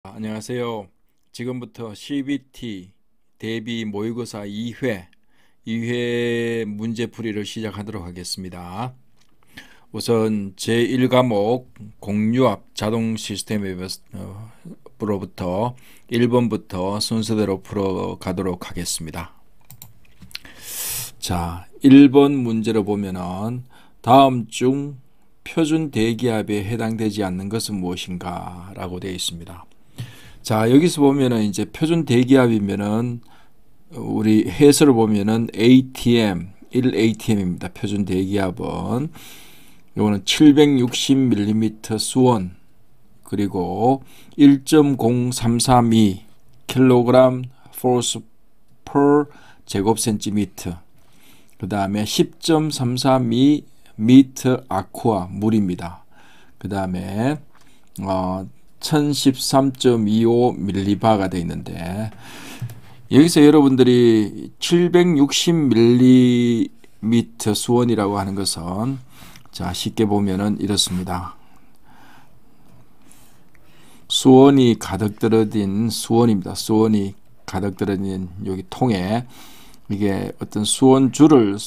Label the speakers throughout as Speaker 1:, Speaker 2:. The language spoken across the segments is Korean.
Speaker 1: 안녕하세요. 지금부터 CBT 대비 모의고사 2회 문제풀이를 시작하도록 하겠습니다. 우선 제1과목 공유압 자동 시스템으로부터 1번부터 순서대로 풀어가도록 하겠습니다. 자, 1번 문제로 보면은 다음 중 표준 대기압에 해당되지 않는 것은 무엇인가 라고 되어 있습니다. 자, 여기서 보면은 이제 표준 대기압이면은 우리 해설을 보면은 ATM, 1ATM입니다. 표준 대기압은 요거는 760mm 수온 그리고 1.0332 kg force per 제곱센티미터 그 다음에 10.332 미터 아쿠아 물입니다. 그 다음에 1013.25mB가 되어 있는데 여기서 여러분들이 760mm 수온이라고 하는 것은 자 쉽게 보면은 이렇습니다. 수온이 가득 들어진 수온입니다. 수온이 가득 들어진 여기 통에 이게 어떤 수온줄을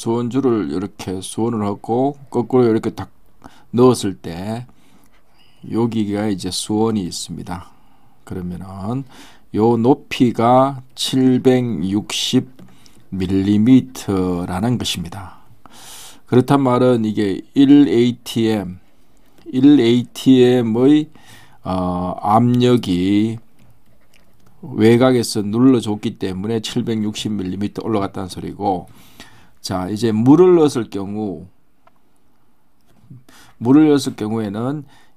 Speaker 1: 이렇게 수온을 하고 거꾸로 이렇게 딱 넣었을 때 여기가 이제 수온이 있습니다. 그러면은 요 높이가 760mm라는 것입니다. 그렇단 말은 이게 1ATM의 압력이 외곽에서 눌러줬기 때문에 760mm 올라갔다는 소리고, 자 이제 물을 넣었을 경우에는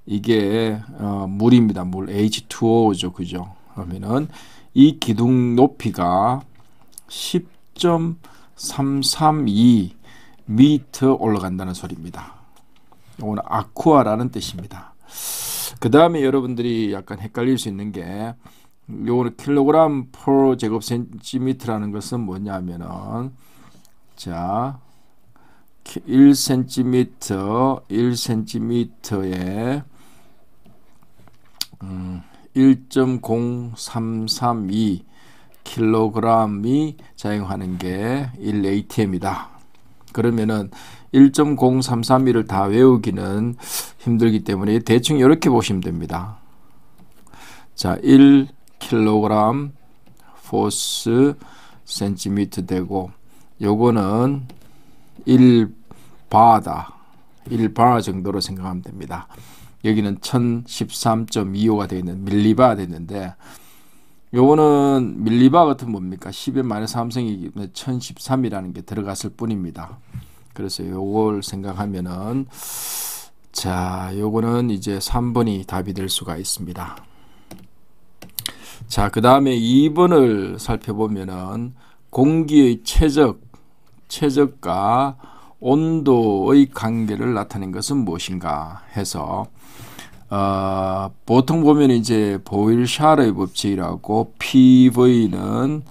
Speaker 1: 이게 물입니다. 물 H2O죠. 그죠? 그러면은 이 기둥 높이가 10.332m 올라간다는 소리입니다. 이거는 아쿠아라는 뜻입니다. 그 다음에 여러분들이 약간 헷갈릴 수 있는 게 요거는 킬로그램 per 제곱센티미터라는 것은 뭐냐면은 자 1cm에 1.0332 kg이 작용하는 게 1ATM이다. 그러면은 1.033을 다 외우기는 힘들기 때문에 대충 이렇게 보시면 됩니다. 자, 1kg force cm 되고 요거는 1바다 1바 정도로 생각하면 됩니다. 여기는 1013.25가 되어 있는 밀리바가 되는데 요거는 밀리바 같은 뭡니까? 10의 마이너스 3승이기 때문에 1013이라는 게 들어갔을 뿐입니다. 그래서 요걸 생각하면은 자 요거는 이제 3번이 답이 될 수가 있습니다. 자, 그 다음에 2번을 살펴보면은 공기의 최적과 온도의 관계를 나타낸 것은 무엇인가 해서 보통 보면 이제 보일-샤르의 법칙이라고 PV는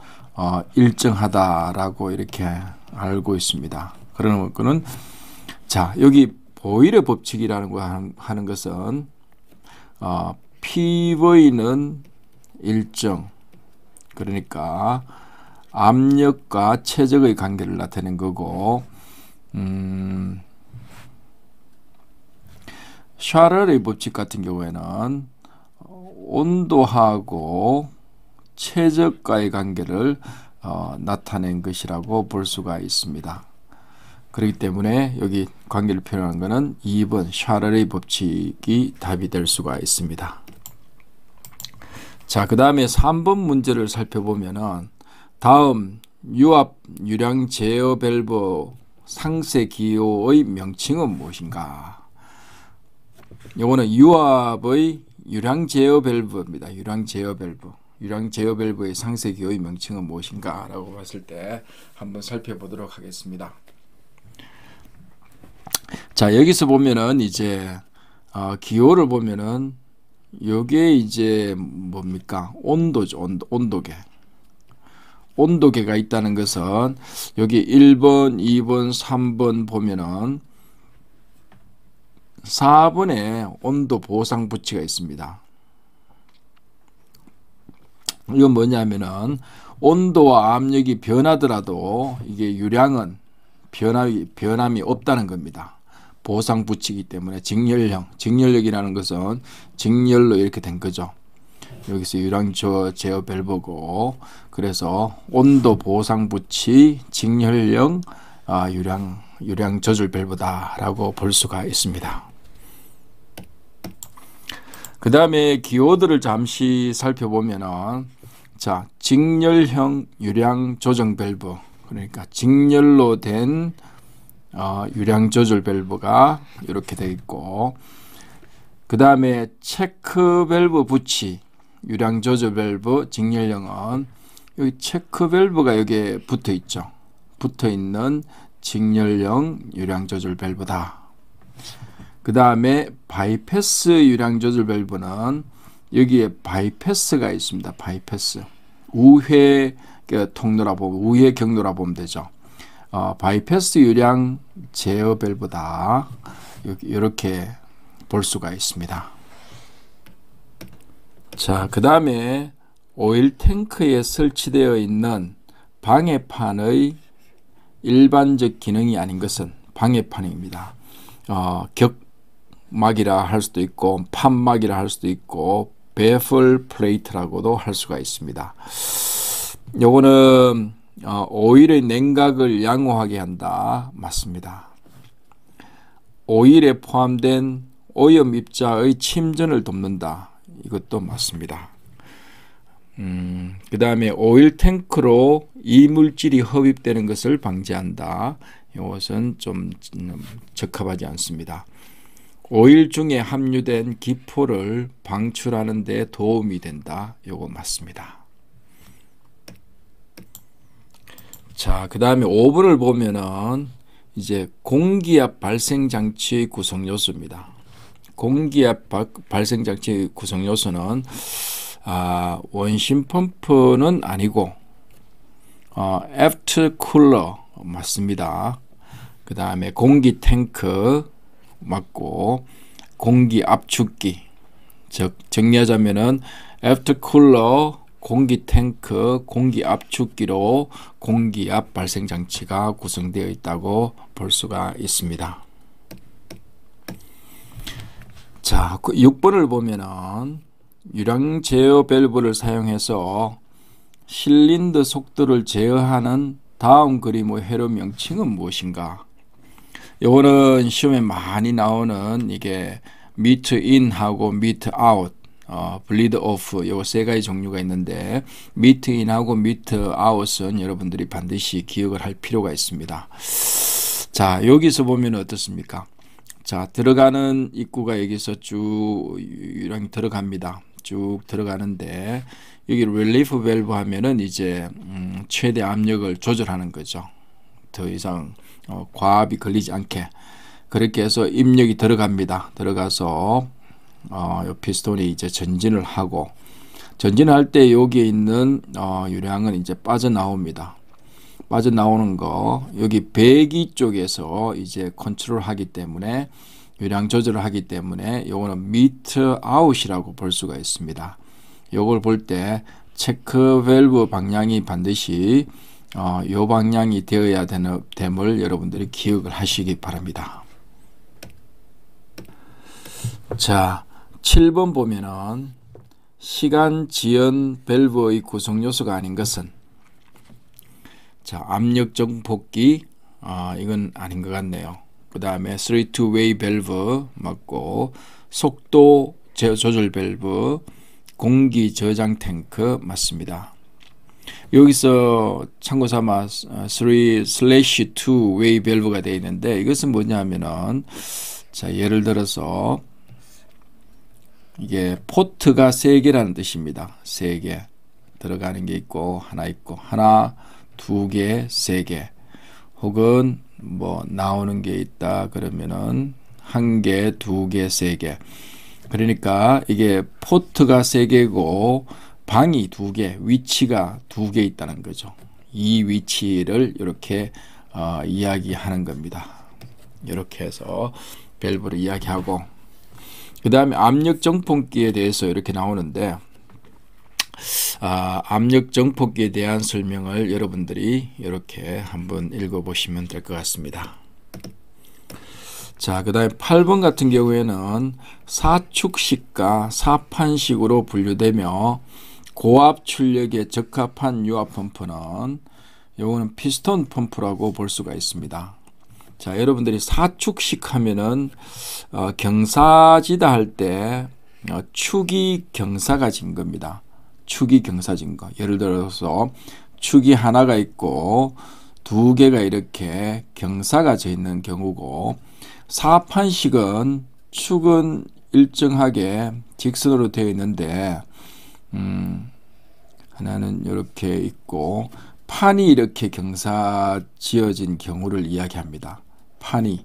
Speaker 1: 일정하다라고 이렇게 알고 있습니다. 그러는 거는 자 여기 보일의 법칙이라는 거 하는 것은 PV는 일정 그러니까 압력과 최적의 관계를 나타낸 거고 샤럴의 법칙 같은 경우에는 온도하고 최적과의 관계를 나타낸 것이라고 볼 수가 있습니다. 그렇기 때문에 여기 관계를 표현한 것은 2번 샤럴의 법칙이 답이 될 수가 있습니다. 자, 그 다음에 3번 문제를 살펴보면은 다음 유압 유량 제어 밸브 상세 기호의 명칭은 무엇인가? 요거는 유압의 유량 제어 밸브입니다. 유량 제어 밸브의 상세 기호의 명칭은 무엇인가? 라고 봤을 때 한번 살펴보도록 하겠습니다. 자, 여기서 보면은 이제 기호를 보면은 요게 이제 뭡니까? 온도죠. 온도계가 있다는 것은 여기 1번, 2번, 3번 보면은 4번에 온도 보상 부치가 있습니다. 이건 뭐냐면은 온도와 압력이 변하더라도 이게 유량은 변함이 없다는 겁니다. 보상 붙이기 때문에 직렬력이라는 것은 직렬로 이렇게 된 거죠. 여기서 유량 제어 밸브고, 그래서 온도 보상 붙이 직렬형 유량 조절 밸브다라고 볼 수가 있습니다. 그 다음에 기호들을 잠시 살펴보면은, 자, 직렬형 유량 조정 밸브, 그러니까 직렬로 된 유량 조절 밸브가 이렇게 되어 있고, 그 다음에 체크 밸브 붙이 유량 조절 밸브 직렬형은 여기 체크 밸브가 여기에 붙어 있죠. 붙어 있는 직렬형 유량 조절 밸브다. 그 다음에 바이패스 유량 조절 밸브는 여기에 바이패스가 있습니다. 바이패스. 우회 통로라 보면, 우회 경로라 보면 되죠. 바이패스 유량 제어 밸브다. 이렇게 볼 수가 있습니다. 자, 그 다음에 오일 탱크에 설치되어 있는 방해판의 일반적 기능이 아닌 것은 방해판입니다. 격막이라 할 수도 있고 판막이라 할 수도 있고 베플 플레이트라고도 할 수가 있습니다. 요거는 오일의 냉각을 양호하게 한다. 맞습니다. 오일에 포함된 오염 입자의 침전을 돕는다. 이것도 맞습니다. 그 다음에 오일 탱크로 이물질이 흡입되는 것을 방지한다. 이것은 좀 적합하지 않습니다. 오일 중에 함유된 기포를 방출하는 데 도움이 된다. 이거 맞습니다. 자, 그 다음에 5번을 보면은 이제 공기압 발생 장치의 구성 요소입니다. 공기압 발생 장치의 구성 요소는 원심 펌프는 아니고 애프터 쿨러 맞습니다. 그 다음에 공기 탱크 맞고, 공기 압축기, 즉 정리하자면은 애프터 쿨러, 공기 탱크, 공기 압축기로 공기압 발생 장치가 구성되어 있다고 볼 수가 있습니다. 자, 6번을 보면은 유량 제어 밸브를 사용해서 실린더 속도를 제어하는 다음 그림의 회로 명칭은 무엇인가? 요거는 시험에 많이 나오는 이게 미트 인하고 미트 아웃, 블리드 오프, 요 세 가지 종류가 있는데, 미트 인하고 미트 아웃은 여러분들이 반드시 기억을 할 필요가 있습니다. 자, 여기서 보면 어떻습니까? 자, 들어가는 입구가 여기서 쭉 유량이 들어갑니다. 쭉 들어가는데, 여기 릴리프 밸브 하면은 이제 최대 압력을 조절하는 거죠. 더 이상 과압이 걸리지 않게. 그렇게 해서 입력이 들어갑니다. 들어가서 요 피스톤이 이제 전진을 하고, 전진할 때 여기에 있는 유량은 이제 빠져나옵니다. 빠져나오는 거 여기 배기 쪽에서 이제 컨트롤 하기 때문에, 유량 조절을 하기 때문에 요거는 미터 아웃이라고 볼 수가 있습니다. 요걸 볼 때 체크 밸브 방향이 반드시 요 방향이 되어야 됨을 여러분들이 기억을 하시기 바랍니다. 자, 7번 보면은 시간 지연 밸브의 구성 요소가 아닌 것은, 자, 압력 정폭기, 이건 아닌 것 같네요. 그 다음에 3-way 밸브 맞고, 속도 조절 밸브, 공기 저장 탱크 맞습니다. 여기서 참고 삼아 3/2way 밸브가 되어 있는데, 이것은 뭐냐면은, 자, 예를 들어서 이게 포트가 3개라는 뜻입니다. 3개 들어가는 게 있고, 하나 있고, 하나, 2개, 3개, 혹은 뭐 나오는 게 있다 그러면은 1개, 2개, 3개. 그러니까 이게 포트가 3개고 방이 2개, 위치가 2개 있다는 거죠. 이 위치를 이렇게 이야기하는 겁니다. 이렇게 해서 밸브를 이야기하고, 그 다음에 압력 정폭기에 대해서 이렇게 나오는데, 압력 정폭기에 대한 설명을 여러분들이 이렇게 한번 읽어보시면 될 것 같습니다. 자, 그 다음에 8번 같은 경우에는 사축식과 사판식으로 분류되며 고압 출력에 적합한 유압 펌프는 요거는 피스톤 펌프라고 볼 수가 있습니다. 자, 여러분들이 사축식 하면은 경사지다 할 때 축이 경사가 진 겁니다. 축이 경사진 거. 예를 들어서 축이 하나가 있고 두 개가 이렇게 경사가 져 있는 경우고, 사판식은 축은 일정하게 직선으로 되어 있는데 하나는 이렇게 있고 판이 이렇게 경사 지어진 경우를 이야기합니다. 판이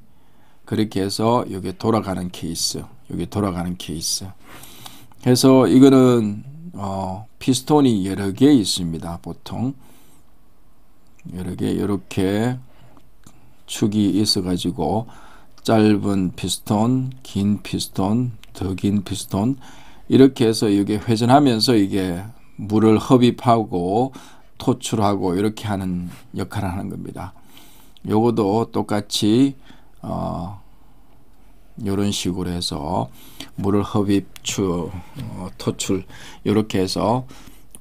Speaker 1: 그렇게 해서 여기 돌아가는 케이스, 여기 돌아가는 케이스. 해서 이거는 피스톤이 여러 개 있습니다. 보통 여러 개 이렇게 축이 있어 가지고 짧은 피스톤, 긴 피스톤, 더 긴 피스톤, 이렇게 해서 이게 회전하면서 이게 물을 흡입하고 토출하고 이렇게 하는 역할을 하는 겁니다. 요것도 똑같이 이런 식으로 해서 물을 흡입, 토출 이렇게 해서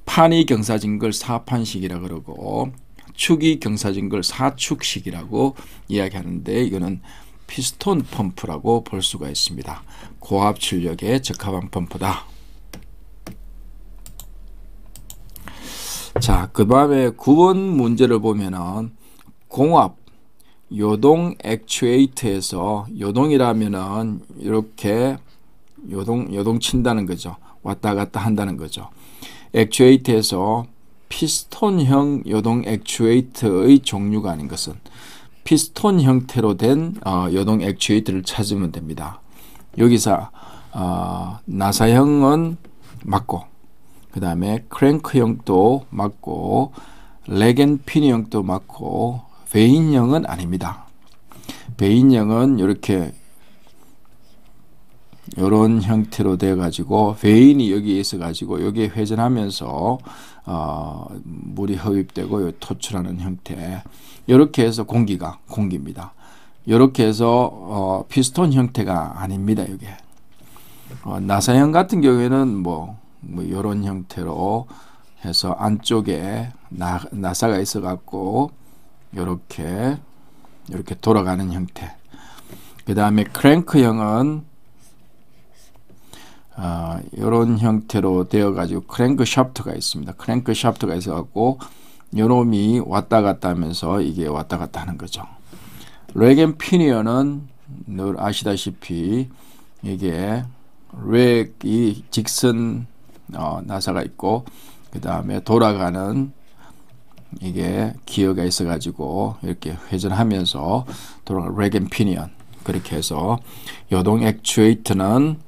Speaker 1: 판이 경사진 걸 사판식이라 그러고 축이 경사진 걸 사축식이라고 이야기하는데, 이거는 피스톤 펌프라고 볼 수가 있습니다. 고압 출력에 적합한 펌프다. 자, 그 다음에 9번 문제를 보면은 공압 요동 액추에이터에서, 요동이라면은 이렇게 요동 친다는 거죠. 왔다 갔다 한다는 거죠. 액추에이터에서 피스톤형 요동 액추에이터의 종류가 아닌 것은 피스톤 형태로 된 요동 액추에이터를 찾으면 됩니다. 여기서 나사형은 맞고, 그 다음에 크랭크형도 맞고, 렉앤피니형도 맞고, 베인형은 아닙니다. 베인형은 이렇게 이런 형태로 되어 가지고 베인이 여기에 있어 가지고 여기에 회전하면서 물이 흡입되고 토출하는 형태, 이렇게 해서 공기입니다. 이렇게 해서 피스톤 형태가 아닙니다. 이게 나사형 같은 경우에는 뭐 이런 형태로 해서 안쪽에 나사가 있어 갖고 이렇게 돌아가는 형태. 그 다음에 크랭크형은 이런 형태로 되어 가지고 크랭크 샤프트가 있습니다. 크랭크 샤프트가 있어 갖고 요놈이 왔다 갔다 하면서 이게 왔다 갔다 하는 거죠. 렉앤피니언은 늘 아시다시피 이게 렉이 직선 나사가 있고, 그 다음에 돌아가는 이게 기어가 있어 가지고 이렇게 회전하면서 돌아가는 렉앤피니언. 그렇게 해서 요동 액추에이터는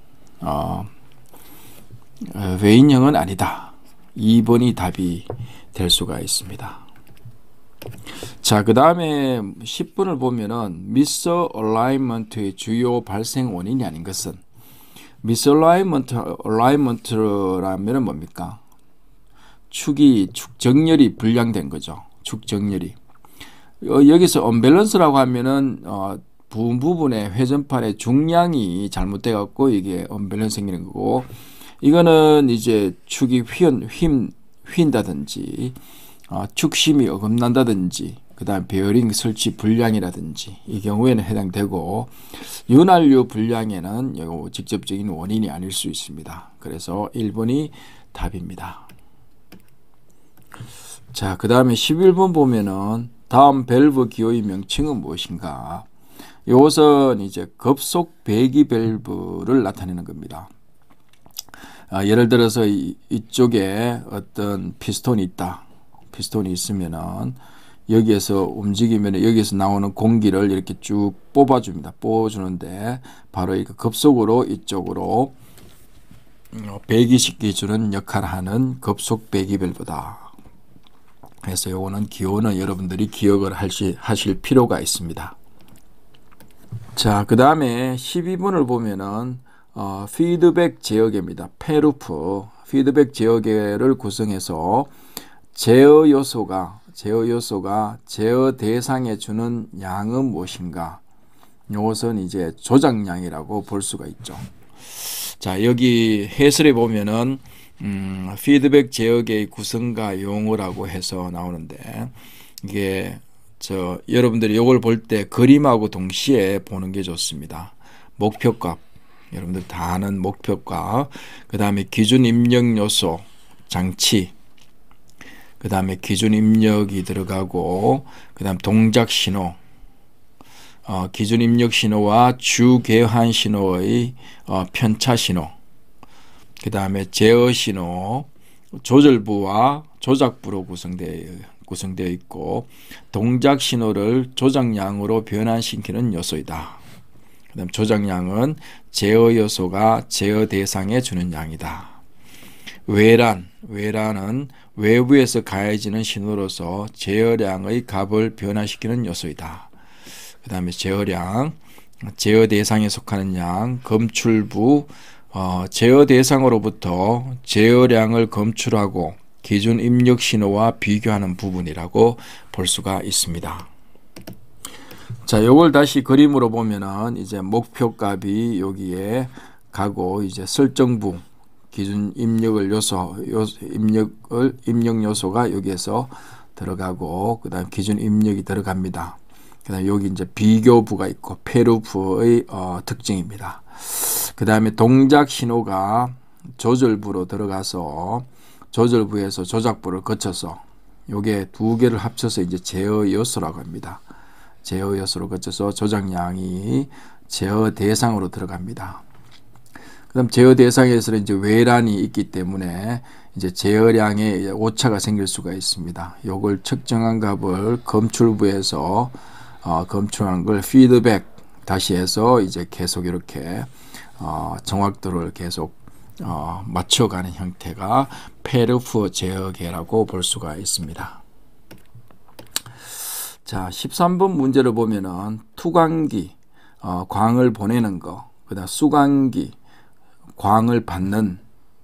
Speaker 1: 베인형은 아니다. 2번이 답이 될 수가 있습니다. 자, 그 다음에 10번을 보면은 미스얼라이먼트의 주요 발생 원인이 아닌 것은, 미스얼라이먼트라면 뭡니까? 축정렬이 불량된 거죠. 축정렬이. 여기서 언밸런스라고 하면은 부분 부분의 회전판의 중량이 잘못돼 갖고 이게 언밸런스 생기는 거고, 이거는 이제 축이 휜다든지 축심이 어긋난다든지, 그 다음 베어링 설치 불량이라든지 이 경우에는 해당되고, 윤활유 불량에는 직접적인 원인이 아닐 수 있습니다. 그래서 1번이 답입니다. 자, 그 다음에 11번 보면은 다음 밸브 기호의 명칭은 무엇인가? 이것은 이제 급속 배기 밸브를 나타내는 겁니다. 예를 들어서 이쪽에 어떤 피스톤이 있다. 피스톤이 있으면은 여기에서 움직이면 여기에서 나오는 공기를 이렇게 쭉 뽑아줍니다. 뽑아주는데 바로 이 급속으로 이쪽으로 배기시켜주는 역할을 하는 급속 배기 밸브다. 그래서 요거는 기호는 여러분들이 기억을 하실 필요가 있습니다. 자, 그 다음에 12번을 보면은 피드백 제어계입니다. 페루프 피드백 제어계를 구성해서 제어 요소가 제어 대상에 주는 양은 무엇인가? 이것은 이제 조작량이라고 볼 수가 있죠. 자, 여기 해설에 보면은 피드백 제어계의 구성과 용어라고 해서 나오는데, 이게 여러분들이 이걸 볼 때 그림하고 동시에 보는 게 좋습니다. 목표값, 여러분들 다 아는 목표값, 그 다음에 기준 입력 요소, 장치, 그 다음에 기준 입력이 들어가고, 그 다음 동작 신호, 기준 입력 신호와 주계환 신호의 편차 신호, 그 다음에 제어 신호, 조절부와 조작부로 구성되어 있고, 동작 신호를 조작량으로 변환시키는 요소이다. 그 다음 조작량은 제어 요소가 제어 대상에 주는 양이다. 외란은 외부에서 가해지는 신호로서 제어량의 값을 변화시키는 요소이다. 그 다음에 제어량, 제어 대상에 속하는 양, 검출부, 제어 대상으로부터 제어량을 검출하고 기준 입력 신호와 비교하는 부분이라고 볼 수가 있습니다. 자, 요걸 다시 그림으로 보면은 이제 목표값이 여기에 가고, 이제 설정부, 기준 입력 요소가 여기에서 들어가고, 그 다음 기준 입력이 들어갑니다. 그 다음 여기 이제 비교부가 있고, 페루프의 특징입니다. 그 다음에 동작 신호가 조절부로 들어가서 조절부에서 조작부를 거쳐서 요게 두 개를 합쳐서 이제 제어 요소라고 합니다. 제어 요소로 거쳐서 조작량이 제어 대상으로 들어갑니다. 그 다음 제어 대상에서는 이제 외란이 있기 때문에 이제 제어량에 오차가 생길 수가 있습니다. 요걸 측정한 값을 검출부에서 검출한 걸 피드백 다시 해서 이제 계속 이렇게 정확도를 계속 맞춰가는 형태가 페루프 제어계라고 볼 수가 있습니다. 자, 13번 문제를 보면은 투광기, 광을 보내는 거, 그 다음 수광기, 광을 받는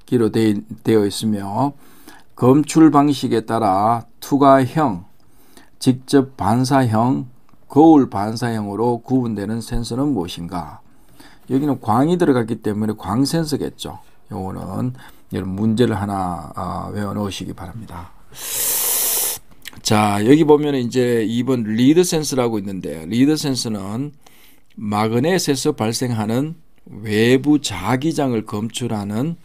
Speaker 1: 기로 되어 있으며, 검출 방식에 따라 투과형, 직접 반사형, 거울 반사형으로 구분되는 센서는 무엇인가? 여기는 광이 들어갔기 때문에 광 센서겠죠. 요거는 여러분 문제를 하나 외워 놓으시기 바랍니다. 자, 여기 보면 이제 2번 리드 센서라고 있는데, 리드 센서는 마그넷에서 발생하는 외부 자기장을 검출하는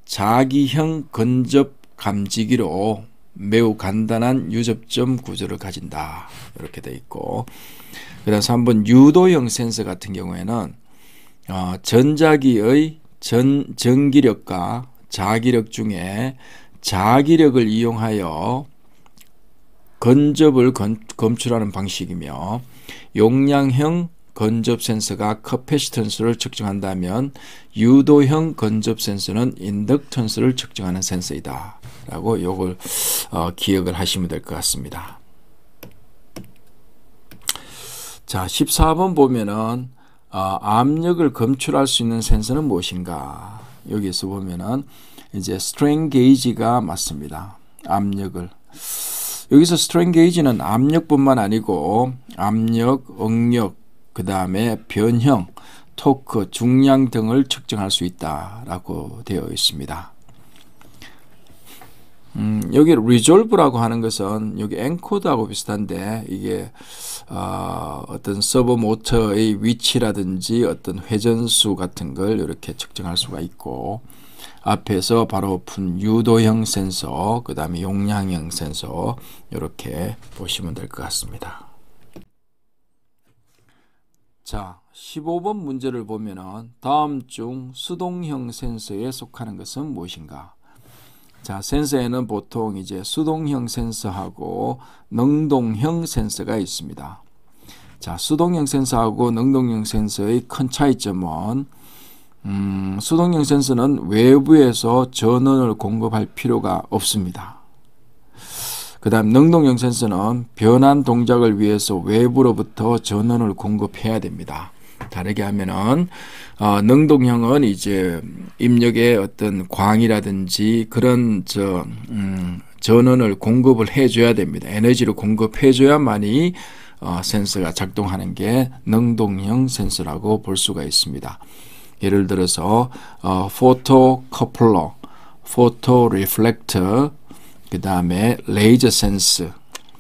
Speaker 1: 자기형 근접 감지기로 매우 간단한 유접점 구조를 가진다. 이렇게 되어 있고, 그 다음 3번 유도형 센서 같은 경우에는 전자기의 전기력과 자기력 중에 자기력을 이용하여 건접을 검출하는 방식이며, 용량형 건접 센서가 커패시턴스를 측정한다면 유도형 건접 센서는 인덕턴스를 측정하는 센서이다 라고 요걸 기억을 하시면 될 것 같습니다. 자, 14번 보면은 압력을 검출할 수 있는 센서는 무엇인가? 여기서 보면은 이제 스트레인 게이지가 맞습니다. 압력을. 여기서 스트레인 게이지는 압력뿐만 아니고 압력, 응력, 그 다음에 변형, 토크, 중량 등을 측정할 수 있다라고 되어 있습니다. 여기 resolve라고 하는 것은 여기 엔코드하고 비슷한데, 이게 어떤 서버 모터의 위치라든지 어떤 회전수 같은 걸 이렇게 측정할 수가 있고, 앞에서 바로 푼 유도형 센서, 그 다음에 용량형 센서 이렇게 보시면 될 것 같습니다. 자, 15번 문제를 보면은 다음 중 수동형 센서에 속하는 것은 무엇인가? 자, 센서에는 보통 이제 수동형 센서하고 능동형 센서가 있습니다. 자, 수동형 센서하고 능동형 센서의 큰 차이점은 수동형 센서는 외부에서 전원을 공급할 필요가 없습니다. 그 다음 능동형 센서는 변환 동작을 위해서 외부로부터 전원을 공급해야 됩니다. 다르게 하면은 능동형은 이제 입력에 어떤 광이라든지 그런 전원을 공급을 해줘야 됩니다. 에너지를 공급해줘야만이 센서가 작동하는 게 능동형 센서라고 볼 수가 있습니다. 예를 들어서 포토 커플러, 포토 리플렉터, 그 다음에 레이저 센스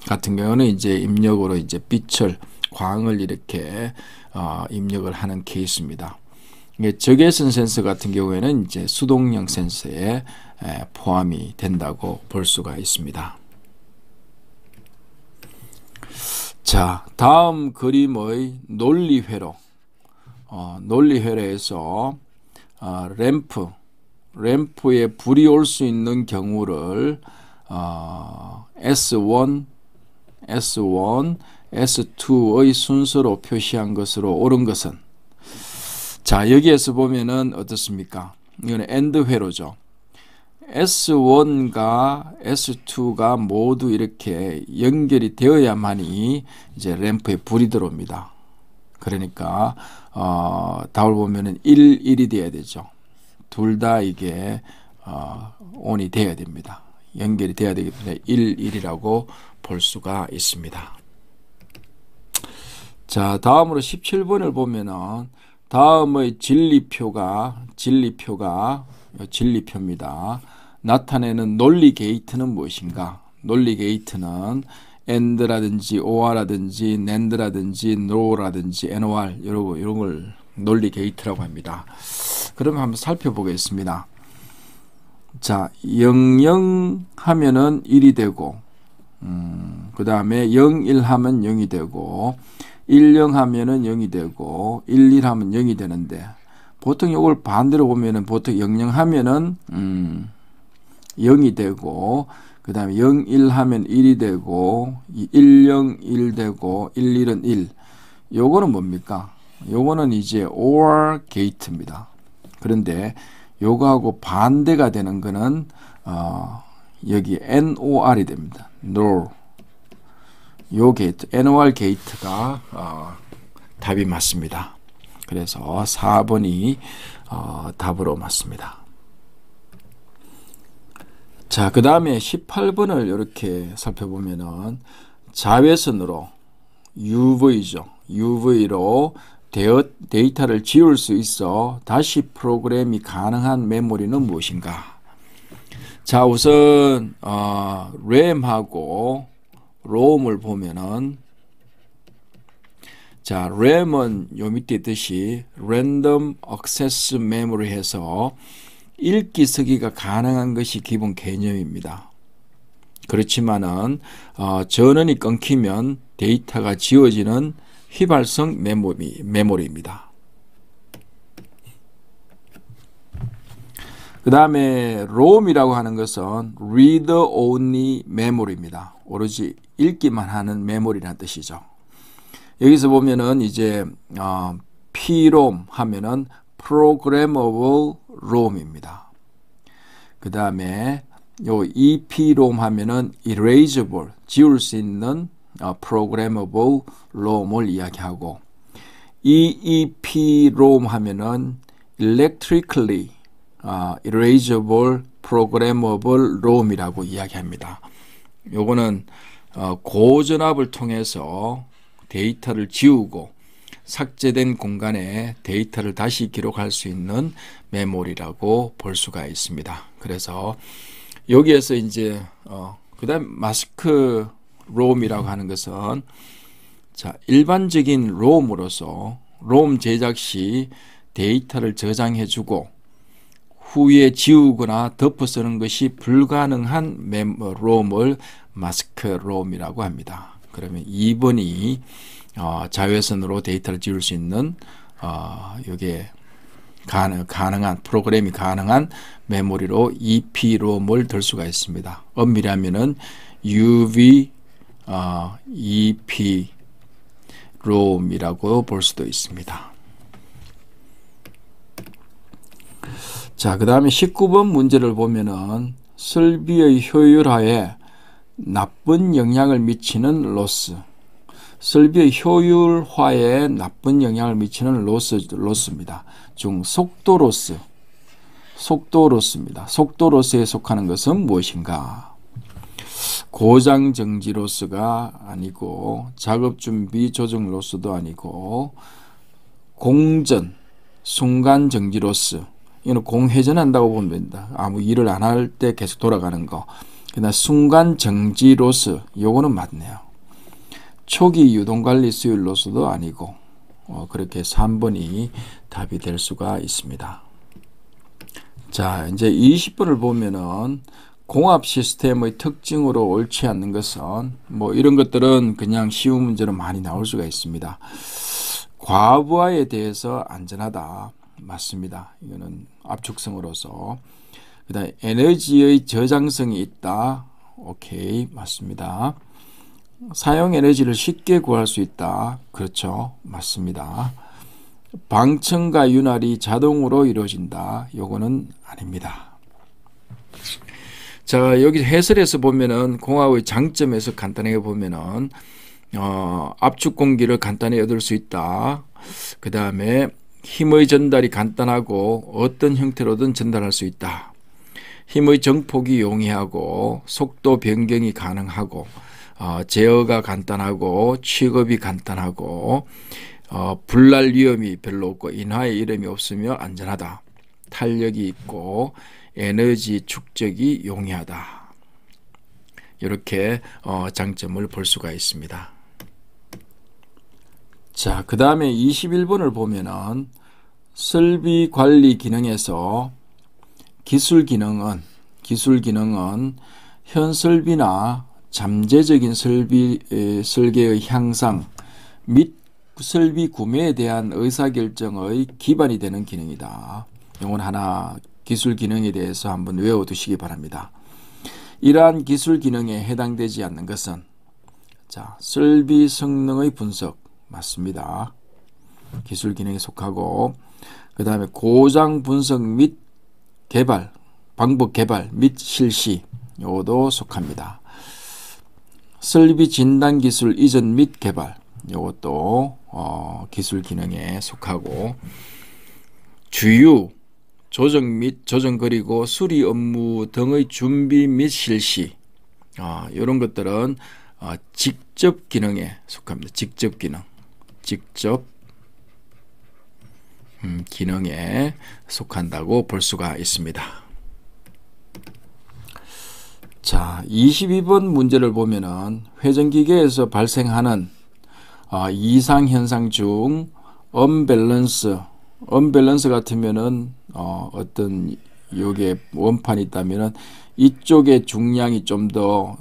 Speaker 1: 같은 경우는 이제 입력으로 이제 빛을 광을 이렇게 입력을 하는 케이스입니다. 적외선 센서 같은 경우에는 이제 수동형 센서에 포함이 된다고 볼 수가 있습니다. 자, 다음 그림의 논리회로, 논리회로에서 램프에 불이 올 수 있는 경우를 S1, S2의 순서로 표시한 것으로 옳은 것은, 자, 여기에서 보면은 어떻습니까? 이거는 AND 회로죠. S1과 S2가 모두 이렇게 연결이 되어야만이 이제 램프에 불이 들어옵니다. 그러니까 답을 보면은 1, 1이 돼야 되죠. 둘 다 이게 ON이 돼야 됩니다. 연결이 돼야 되기 때문에 1, 1이라고 볼 수가 있습니다. 자, 다음으로 17번을 보면은 다음의 진리표입니다. 나타내는 논리 게이트는 무엇인가? 논리 게이트는 AND라든지 OR라든지 NAND라든지 NOR라든지 NOR 이런 걸 논리 게이트라고 합니다. 그럼 한번 살펴보겠습니다. 자, 00 하면은 1이 되고, 그 다음에 01 하면 0이 되고, 10 하면은 0이 되고, 11 하면 0이 되는데, 보통 이걸 반대로 보면은 보통 00 하면은 0이 되고, 그 다음에 01 하면 1이 되고, 10 1 되고, 11은 1. 요거는 뭡니까? 요거는 이제 OR 게이트입니다. 그런데 요거하고 반대가 되는 거는 여기 NOR이 됩니다. NOR. 요 게이트, NOR 게이트가 답이 맞습니다. 그래서 4번이 답으로 맞습니다. 자, 그 다음에 18번을 이렇게 살펴보면은 자외선으로 UV죠. UV로 데이터를 지울 수 있어 다시 프로그램이 가능한 메모리는 무엇인가? 자, 우선 램하고 롬을 보면은, 자, 램은 요 밑에 있듯이 Random Access Memory 해서 읽기 쓰기가 가능한 것이 기본 개념입니다. 그렇지만은 전원이 끊기면 데이터가 지워지는 휘발성 메모리입니다. 그 다음에 ROM이라고 하는 것은 Read Only Memory입니다. 오로지 읽기만 하는 메모리라는 뜻이죠. 여기서 보면은 이제 PROM 하면은 Programmable ROM입니다. 그 다음에 요 EPROM 하면은 Erasable, 지울 수 있는 Programmable ROM을 이야기하고, EEPROM 하면은 Electrically Erasable Programmable ROM이라고 이야기합니다. 요거는 고전압을 통해서 데이터를 지우고 삭제된 공간에 데이터를 다시 기록할 수 있는 메모리라고 볼 수가 있습니다. 그래서 여기에서 이제 그 다음 마스크 롬이라고 하는 것은, 자, 일반적인 롬으로서 롬 제작 시 데이터를 저장해주고 후에 지우거나 덮어 쓰는 것이 불가능한 롬을 마스크 롬이라고 합니다. 그러면 2번이 자외선으로 데이터를 지울 수 있는 이게 가능한 프로그램이 가능한 메모리로 EPROM을 들 수가 있습니다. 엄밀히 하면은 UV EPROM이라고 볼 수도 있습니다. 자, 그 다음에 19번 문제를 보면은 설비의 효율화에 나쁜 영향을 미치는 로스. 설비의 효율화에 나쁜 영향을 미치는 로스입니다. 속도로스입니다. 속도로스에 속하는 것은 무엇인가? 고장정지 로스가 아니고 작업준비 조정 로스도 아니고 공전, 순간정지 로스, 이거는 공회전한다고 보면 됩니다. 아무 일을 안 할 때 계속 돌아가는 거. 그다음 순간정지 로스, 요거는 맞네요. 초기 유동관리 수율 로스도 아니고 그렇게 3번이 답이 될 수가 있습니다. 자, 이제 20번을 보면은 공합 시스템의 특징으로 옳지 않는 것은 뭐 이런 것들은 그냥 쉬운 문제로 많이 나올 수가 있습니다. 과부하에 대해서 안전하다. 맞습니다. 이거는 압축성으로서. 그 다음에 에너지의 저장성이 있다. 오케이. 맞습니다. 사용 에너지를 쉽게 구할 수 있다. 그렇죠. 맞습니다. 방청과 윤활이 자동으로 이루어진다. 요거는 아닙니다. 자, 여기 해설에서 보면은 공합의 장점에서 간단하게 보면은 압축 공기를 간단히 얻을 수 있다. 그 다음에 힘의 전달이 간단하고 어떤 형태로든 전달할 수 있다. 힘의 정폭이 용이하고 속도 변경이 가능하고 제어가 간단하고 취급이 간단하고 불날 위험이 별로 없고 인화의 위험이 없으며 안전하다. 탄력이 있고 에너지 축적이 용이하다. 이렇게 장점을 볼 수가 있습니다. 자, 그 다음에 21번을 보면은 설비 관리 기능에서 기술 기능은 현 설비나 잠재적인 설계의 향상 및 설비 구매에 대한 의사결정의 기반이 되는 기능이다. 이건 하나 기술 기능에 대해서 한번 외워두시기 바랍니다. 이러한 기술 기능에 해당되지 않는 것은 자, 설비 성능의 분석 맞습니다. 기술 기능에 속하고 그 다음에 고장 분석 및 개발, 방법 개발 및 실시 요것도 속합니다. 설비 진단 기술 이전 및 개발 요것도 기술 기능에 속하고 주유, 조정 및 조정 그리고 수리 업무 등의 준비 및 실시 이런 것들은 직접 기능에 속합니다. 직접 기능에 속한다고 볼 수가 있습니다. 자, 22번 문제를 보면은 회전기계에서 발생하는 이상 현상 중 언밸런스 같으면은 어떤 요게 원판이 있다면은 이쪽에 중량이 좀 더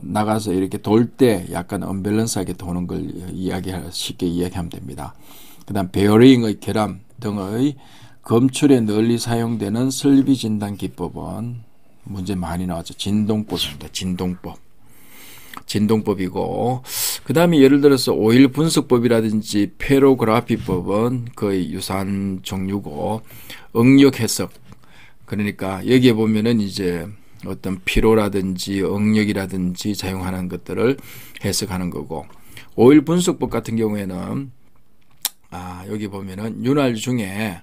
Speaker 1: 나가서 이렇게 돌 때 약간 언밸런스하게 도는 걸 쉽게 이야기하면 됩니다. 그 다음 베어링의 결함 등의 검출에 널리 사용되는 설비 진단 기법은 문제 많이 나왔죠. 진동법입니다. 진동법이고 그 다음에 예를 들어서 오일 분석법이라든지 페로그라피법은 거의 유사한 종류고 응력 해석 그러니까 여기에 보면은 이제 어떤 피로라든지 응력이라든지 사용하는 것들을 해석하는 거고 오일 분석법 같은 경우에는 여기 보면은 윤활 중에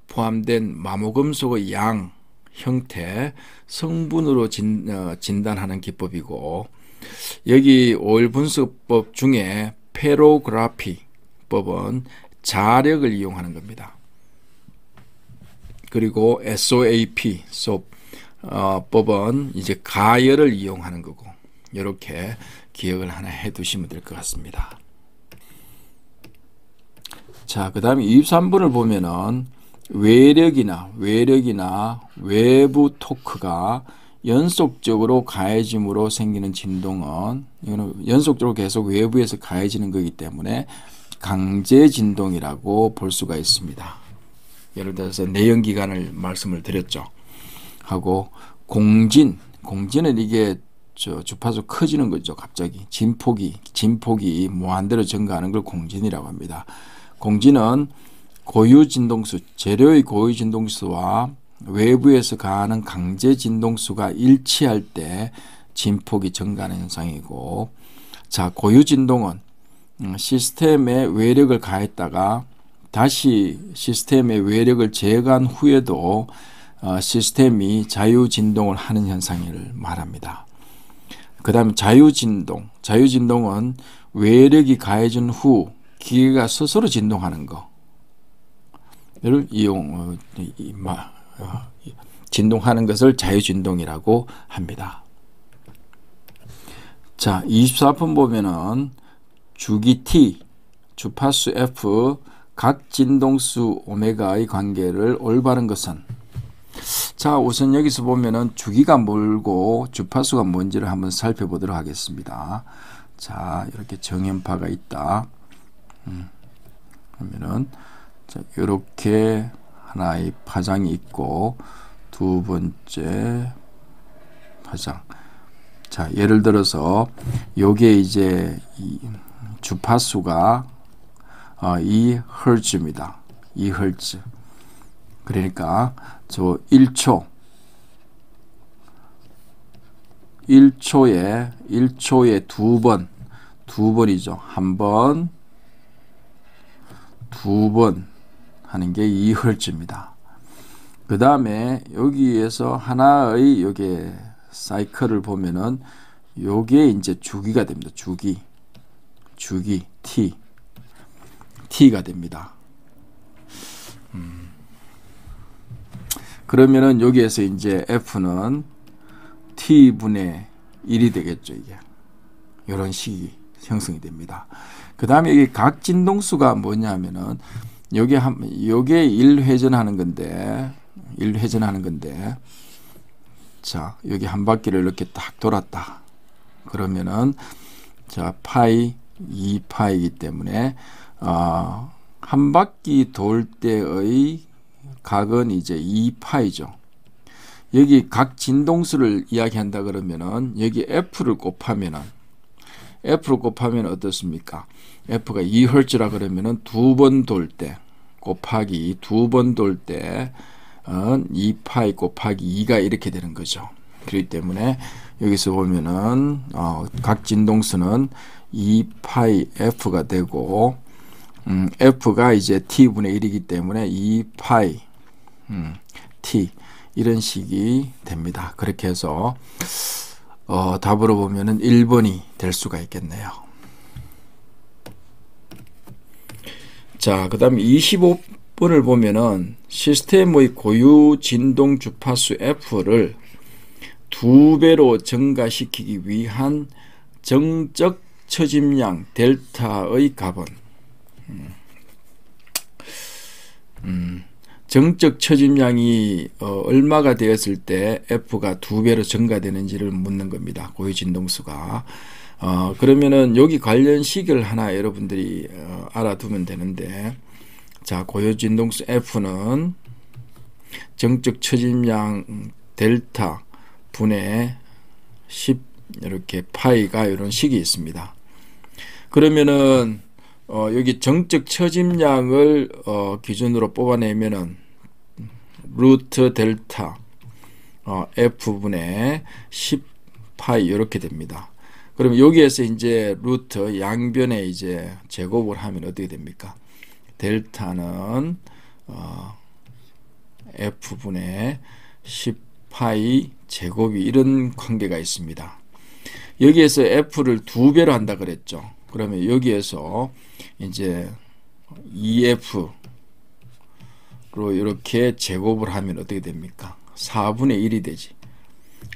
Speaker 1: 포함된 마모금속의 양, 형태, 성분으로 진단하는 기법이고 여기 오일 분석법 중에 페로그라피법은 자력을 이용하는 겁니다. 그리고 SOAP 법은 이제 가열을 이용하는 거고 이렇게 기억을 하나 해 두시면 될 것 같습니다. 자, 그 다음에 23번을 보면은 외력이나 외부 토크가 연속적으로 가해짐으로 생기는 진동은 이거는 연속적으로 계속 외부에서 가해지는 거기 때문에 강제 진동이라고 볼 수가 있습니다. 예를 들어서 내연기관을 말씀을 드렸죠. 하고 공진은 이게 주파수 커지는 거죠. 갑자기 진폭이 무한대로 증가하는 걸 공진이라고 합니다. 공진은 고유 진동수, 재료의 고유 진동수와 외부에서 가하는 강제 진동수가 일치할 때 진폭이 증가하는 현상이고 자, 고유 진동은 시스템에 외력을 가했다가 다시 시스템의 외력을 제거한 후에도 시스템이 자유진동을 하는 현상을 말합니다. 그 다음에 자유진동. 자유진동은 외력이 가해진 후 기계가 스스로 진동하는 거를 진동하는 것을 자유진동이라고 합니다. 자, 24번 보면은 주기 T, 주파수 F, 각 진동수 오메가의 관계를 올바른 것은. 자, 우선 여기서 보면은 주기가 뭘고 주파수가 뭔지를 한번 살펴보도록 하겠습니다. 자, 이렇게 정연파가 있다. 그러면은 자, 이렇게 하나의 파장이 있고 두 번째 파장. 자, 예를 들어서 요게 이제 이 주파수가 2Hz입니다. 2Hz. 그러니까 저 1초에 두 번이죠. 한 번, 두 번 하는 게 2Hz입니다. 그 다음에 여기에서 하나의 요게 사이클을 보면은 요게 이제 주기가 됩니다. 주기 T가 됩니다. 그러면은 여기에서 이제 F는 T분의 1이 되겠죠. 이게 이런 식이 형성이 됩니다. 그 다음에 여기 각 진동수가 뭐냐면은 요게 1회전하는 건데 자, 여기 한 바퀴를 이렇게 딱 돌았다. 그러면은 자, 파이 2파이이기 때문에 한 바퀴 돌 때의 각은 이제 2파이죠. 여기 각 진동수를 이야기한다 그러면은 여기 F를 곱하면 어떻습니까? F가 2Hz라 그러면은 두 번 돌 때 곱하기 두 번 돌 때 2파이 곱하기 2가 이렇게 되는 거죠. 그렇기 때문에 여기서 보면은 각 진동수는 2파이 F가 되고 F가 이제 T분의 1이기 때문에 2파이 T 이런 식이 됩니다. 그렇게 해서 답으로 보면은 1번이 될 수가 있겠네요. 자, 그 다음에 25번을 보면은 시스템의 고유 진동 주파수 F를 2배로 증가시키기 위한 정적 처짐량 델타의 값은 정적 처짐량이 얼마가 되었을 때 F가 2배로 증가되는지를 묻는 겁니다. 고유 진동수가. 그러면은 여기 관련 식을 하나 여러분들이 알아두면 되는데, 자, 고유 진동수 F는 정적 처짐량 델타 분의 10 이렇게 파이가 이런 식이 있습니다. 그러면은 여기 정적 처짐량을 기준으로 뽑아내면은 루트 델타 F분의 10파이 이렇게 됩니다. 그러면 여기에서 이제 루트 양변에 이제 제곱을 하면 어떻게 됩니까? 델타는 F분의 10파이 제곱이 이런 관계가 있습니다. 여기에서 F를 2배로 한다 그랬죠. 그러면 여기에서 이제 2F로 이렇게 제곱을 하면 어떻게 됩니까? 4분의 1이 되지.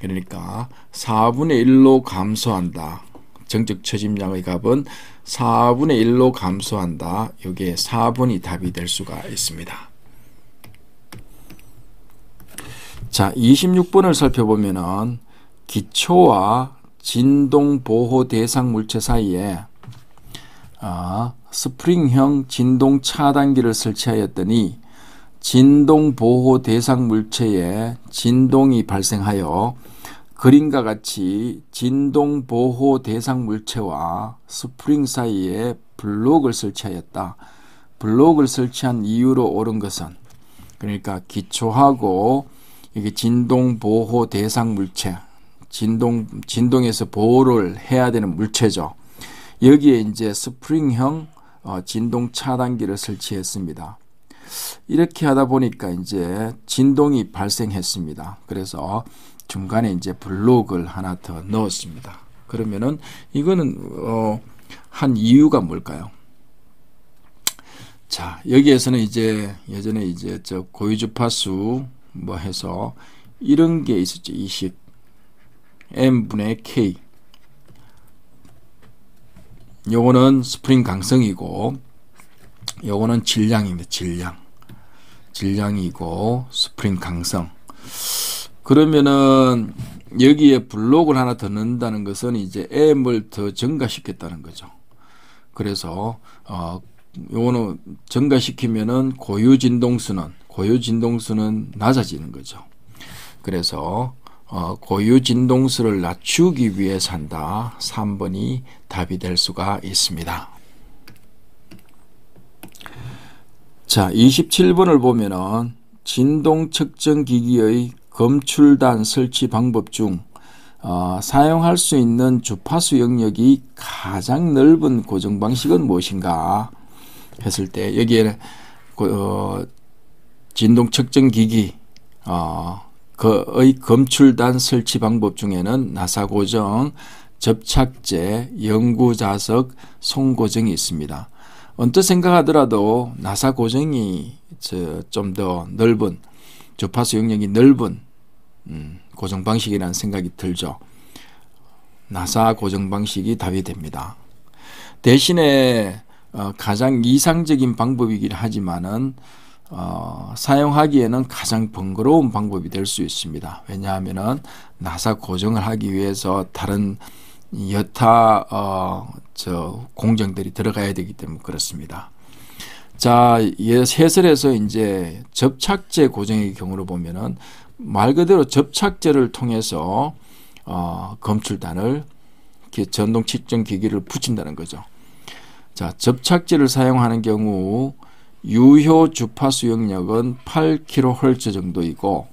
Speaker 1: 그러니까 4분의 1로 감소한다. 정적 처짐량의 값은 4분의 1로 감소한다. 여기에 4번이 답이 될 수가 있습니다. 자, 26번을 살펴보면은 기초와 진동 보호 대상 물체 사이에 스프링형 진동 차단기를 설치하였더니 진동 보호 대상 물체에 진동이 발생하여 그림과 같이 진동 보호 대상 물체와 스프링 사이에 블록을 설치하였다. 블록을 설치한 이유로 옳은 것은, 그러니까 기초하고 이게 진동 보호 대상 물체, 진동에서 보호를 해야 되는 물체죠. 여기에 이제 스프링형 진동 차단기를 설치했습니다. 이렇게 하다 보니까 이제 진동이 발생했습니다. 그래서 중간에 이제 블록을 하나 더 넣었습니다. 그러면은 이거는 한 이유가 뭘까요? 자, 여기에서는 이제 예전에 이제 저 고유 주파수 뭐 해서 이런 게 있었죠. 20 M분의 K. 요거는 스프링 강성이고 요거는 질량입니다. 질량이고 스프링 강성. 그러면은 여기에 블록을 하나 더 넣는다는 것은 이제 M을 더 증가시켰다는 거죠. 그래서 요거는 증가시키면은 고유 진동수는 낮아지는 거죠. 그래서 고유 진동수를 낮추기 위해서 한다. 3번이 답이 될 수가 있습니다. 자, 27번을 보면은 진동 측정 기기의 검출단 설치 방법 중 사용할 수 있는 주파수 영역이 가장 넓은 고정 방식은 무엇인가 했을 때 여기에 진동 측정 기기 의 검출단 설치 방법 중에는 나사 고정, 접착제, 영구 자석, 손 고정이 있습니다. 언뜻 생각하더라도 나사 고정이 좀 더 넓은 주파수 영역이 넓은 고정 방식이라는 생각이 들죠. 나사 고정 방식이 답이 됩니다. 대신에 가장 이상적인 방법이긴 하지만은 사용하기에는 가장 번거로운 방법이 될 수 있습니다. 왜냐하면은 나사 고정을 하기 위해서 다른 여타 공정들이 들어가야 되기 때문에 그렇습니다. 자, 해설에서 이제 접착제 고정의 경우로 보면은 말 그대로 접착제를 통해서 검출단을 전동 측정 기기를 붙인다는 거죠. 자, 접착제를 사용하는 경우 유효 주파수 영역은 8kHz 정도이고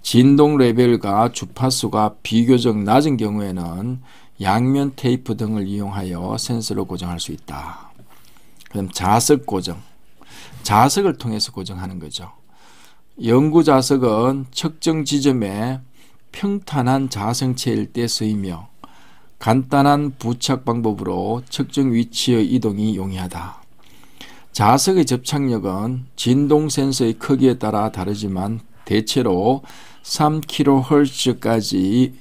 Speaker 1: 진동 레벨과 주파수가 비교적 낮은 경우에는 양면 테이프 등을 이용하여 센서로 고정할 수 있다. 그럼 자석 고정. 자석을 통해서 고정하는 거죠. 영구 자석은 측정 지점에 평탄한 자성체일 때 쓰이며 간단한 부착 방법으로 측정 위치의 이동이 용이하다. 자석의 접착력은 진동 센서의 크기에 따라 다르지만 대체로 3kHz까지의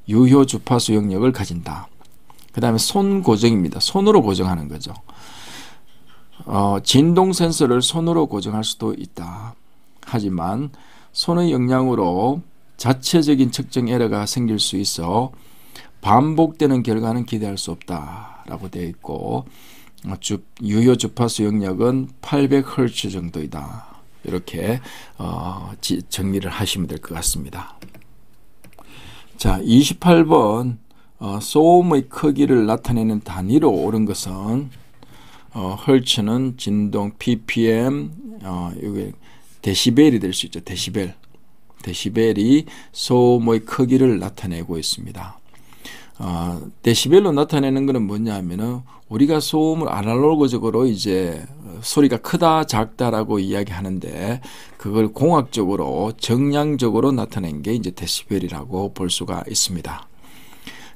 Speaker 1: 유효 주파수 영역을 가진다. 그 다음에 손 고정입니다. 손으로 고정하는 거죠. 진동 센서를 손으로 고정할 수도 있다. 하지만 손의 영향으로 자체적인 측정 에러가 생길 수 있어 반복되는 결과는 기대할 수 없다라고 되어 있고 유효 주파수 영역은 800Hz 정도이다. 이렇게 정리를 하시면 될 것 같습니다. 자, 28번 소음의 크기를 나타내는 단위로 옳은 것은 헐츠는 진동 ppm 이게 데시벨이 될 수 있죠. 데시벨이 소음의 크기를 나타내고 있습니다. 데시벨로 나타내는 것은 뭐냐 하면은 우리가 소음을 아날로그적으로 이제 소리가 크다 작다라고 이야기하는데 그걸 공학적으로 정량적으로 나타낸 게 이제 데시벨이라고 볼 수가 있습니다.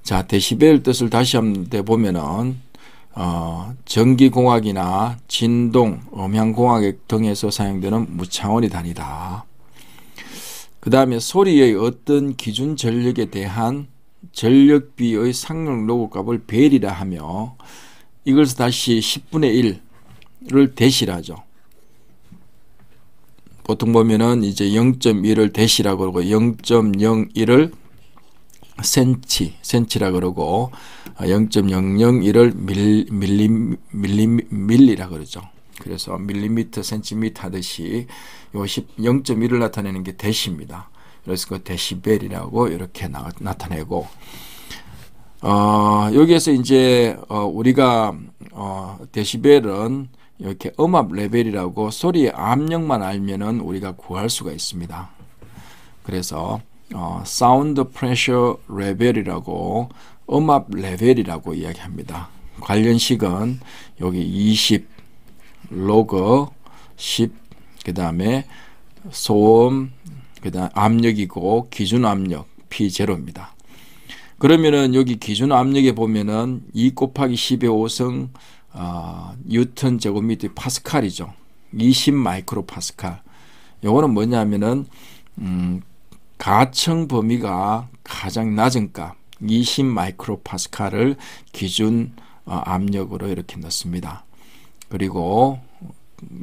Speaker 1: 자, 데시벨 뜻을 다시 한번 보면은 전기공학이나 진동, 음향공학 등에서 사용되는 무차원의 단위다. 그 다음에 소리의 어떤 기준 전력에 대한 전력비의 상용 로그 값을 벨이라 하며 이것을 다시 10분의 1을 대시라죠. 보통 보면은 이제 0.1을 대시라고 그러고 0.01을 센치라 그러고 0.001을 밀리라 그러죠. 그래서 밀리미터, 센티미터 하듯이 요 0.1을 나타내는 게 데시입니다. 그래서 그 데시벨이라고 이렇게 나타내고 여기에서 이제 우리가 데시벨은 이렇게 음압 레벨이라고 소리의 압력만 알면은 우리가 구할 수가 있습니다. 그래서 사운드 프레셔 레벨이라고 음압 레벨이라고 이야기합니다. 관련식은 여기 20, 로그 10, 그 다음에 소음, 그 다음 압력이고 기준 압력 P0입니다. 그러면은 여기 기준 압력에 보면은 2 곱하기 10의 5성 뉴턴 제곱미터 파스칼이죠. 20 마이크로 파스칼. 요거는 뭐냐면은 가청 범위가 가장 낮은 값 20 마이크로 파스칼을 기준 압력으로 이렇게 넣습니다. 그리고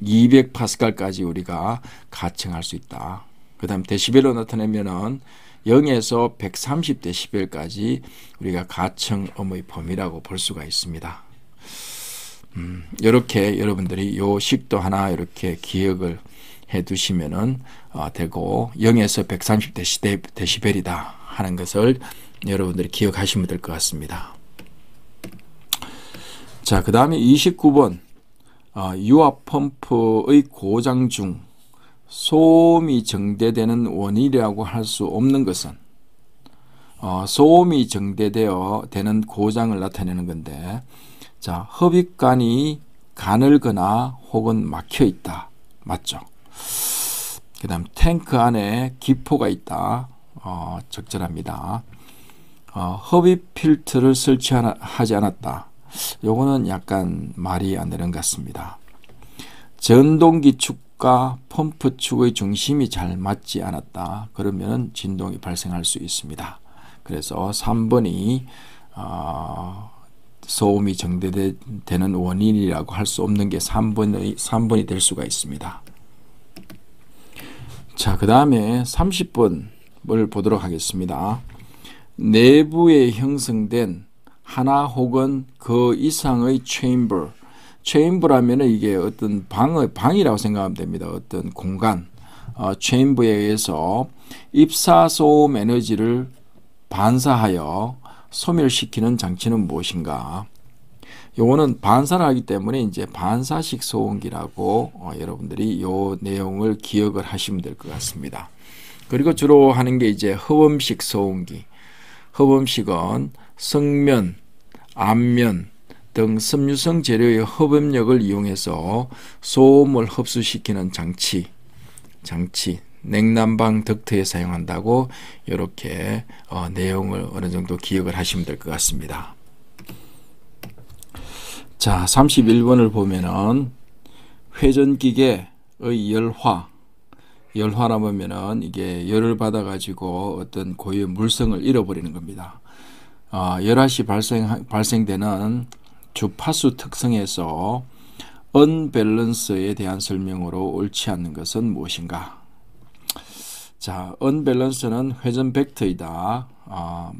Speaker 1: 200 파스칼까지 우리가 가청할 수 있다. 그 다음 데시벨로 나타내면은 0에서 130 데시벨까지 우리가 가청음의 범위라고 볼 수가 있습니다. 이렇게 여러분들이 요 식도 하나 이렇게 기억을 해 두시면은 되고 0에서 130 데시벨이다 하는 것을 여러분들이 기억하시면 될 것 같습니다. 자, 그 다음에 29번 유압 펌프의 고장 중 소음이 정대되는 원인이라고 할 수 없는 것은 소음이 정대되는 고장을 나타내는 건데, 자, 흡입관이 가늘거나 혹은 막혀 있다. 맞죠? 그 다음 탱크 안에 기포가 있다. 적절합니다. 흡입 필터를 설치하지 않았다. 요거는 약간 말이 안 되는 것 같습니다. 전동기 축과 펌프 축의 중심이 잘 맞지 않았다. 그러면 진동이 발생할 수 있습니다. 그래서 3번이 소음이 정대되는 원인이라고 할 수 없는 게 3번이 될 수가 있습니다. 자, 그 다음에 30번을 보도록 하겠습니다. 내부에 형성된 하나 혹은 그 이상의 체인버라면 이게 어떤 방이라고 생각하면 됩니다. 어떤 공간, 체인버에 의해서 입사소음 에너지를 반사하여 소멸시키는 장치는 무엇인가? 요거는 반사를 하기 때문에 이제 반사식 소음기라고 여러분들이 요 내용을 기억을 하시면 될 것 같습니다. 그리고 주로 하는 게 이제 흡음식 소음기. 흡음식은 성면, 앞면 등 섬유성 재료의 흡음력을 이용해서 소음을 흡수시키는 장치, 냉난방 덕트에 사용한다고 이렇게 내용을 어느 정도 기억을 하시면 될 것 같습니다. 자, 31번을 보면은 회전기계의 열화라 보면은 이게 열을 받아 가지고 어떤 고유의 물성을 잃어버리는 겁니다. 열화시 발생되는 주파수 특성에서 언밸런스에 대한 설명으로 옳지 않는 것은 무엇인가? 자, 언밸런스는 회전 벡터이다.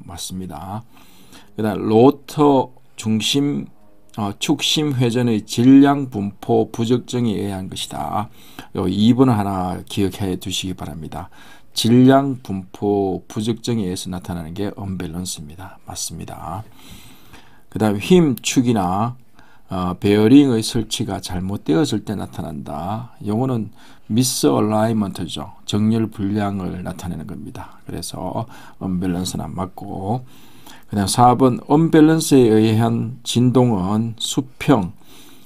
Speaker 1: 맞습니다. 그 다음 로터 중심 축심 회전의 질량 분포 부적정에 의한 것이다. 요 2번을 하나 기억해 두시기 바랍니다. 질량 분포 부적정에 의해서 나타나는 게 언밸런스입니다. 맞습니다. 그 다음 힘 축이나 베어링의 설치가 잘못되었을 때 나타난다. 요거는 미스얼라이먼트죠. 정렬 불량을 나타내는 겁니다. 그래서 언밸런스는 안 맞고, 그 다음 4번 언밸런스에 의한 진동은 수평,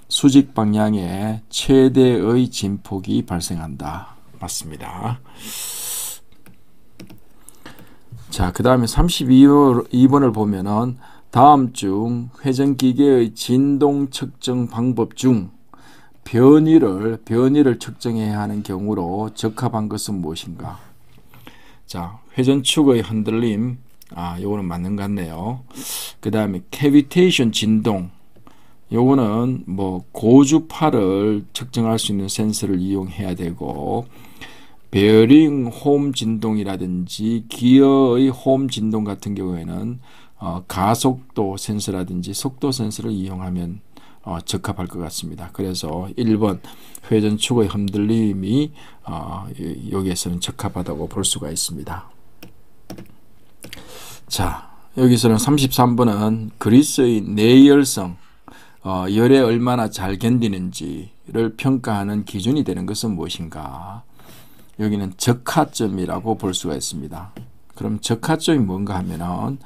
Speaker 1: 수직 방향에 최대의 진폭이 발생한다. 맞습니다. 자, 그 다음에 32번을 보면은 다음 중 회전기계의 진동 측정 방법 중 변위를 측정해야 하는 경우로 적합한 것은 무엇인가? 자, 회전축의 흔들림, 요거는 맞는 것 같네요. 그 다음에 캐비테이션 진동, 요거는 뭐 고주파를 측정할 수 있는 센서를 이용해야 되고, 베어링 홈 진동이라든지 기어의 홈 진동 같은 경우에는 가속도 센서라든지 속도 센서를 이용하면 적합할 것 같습니다. 그래서 1번 회전축의 흔들림이 여기에서는 적합하다고 볼 수가 있습니다. 자, 여기서는 33번은 그리스의 내열성, 열에 얼마나 잘 견디는지를 평가하는 기준이 되는 것은 무엇인가? 여기는 적하점이라고 볼 수가 있습니다. 그럼 적하점이 뭔가 하면은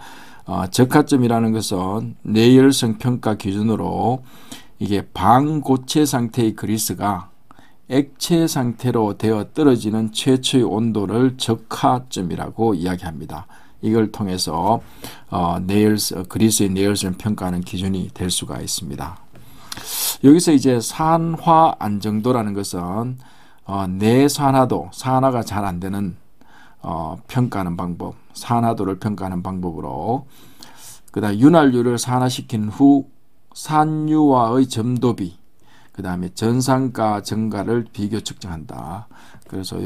Speaker 1: 적하점이라는 것은 내열성 평가 기준으로 이게 방고체 상태의 그리스가 액체 상태로 되어 떨어지는 최초의 온도를 적하점이라고 이야기합니다. 이걸 통해서 그리스의 내열성 평가하는 기준이 될 수가 있습니다. 여기서 이제 산화 안정도라는 것은 내산화도, 산화가 잘 안 되는 평가하는 방법, 산화도를 평가하는 방법으로, 그다음 윤활유를 산화시킨 후 산유와의 점도비, 그 다음에 전산가 증가를 비교 측정한다. 그래서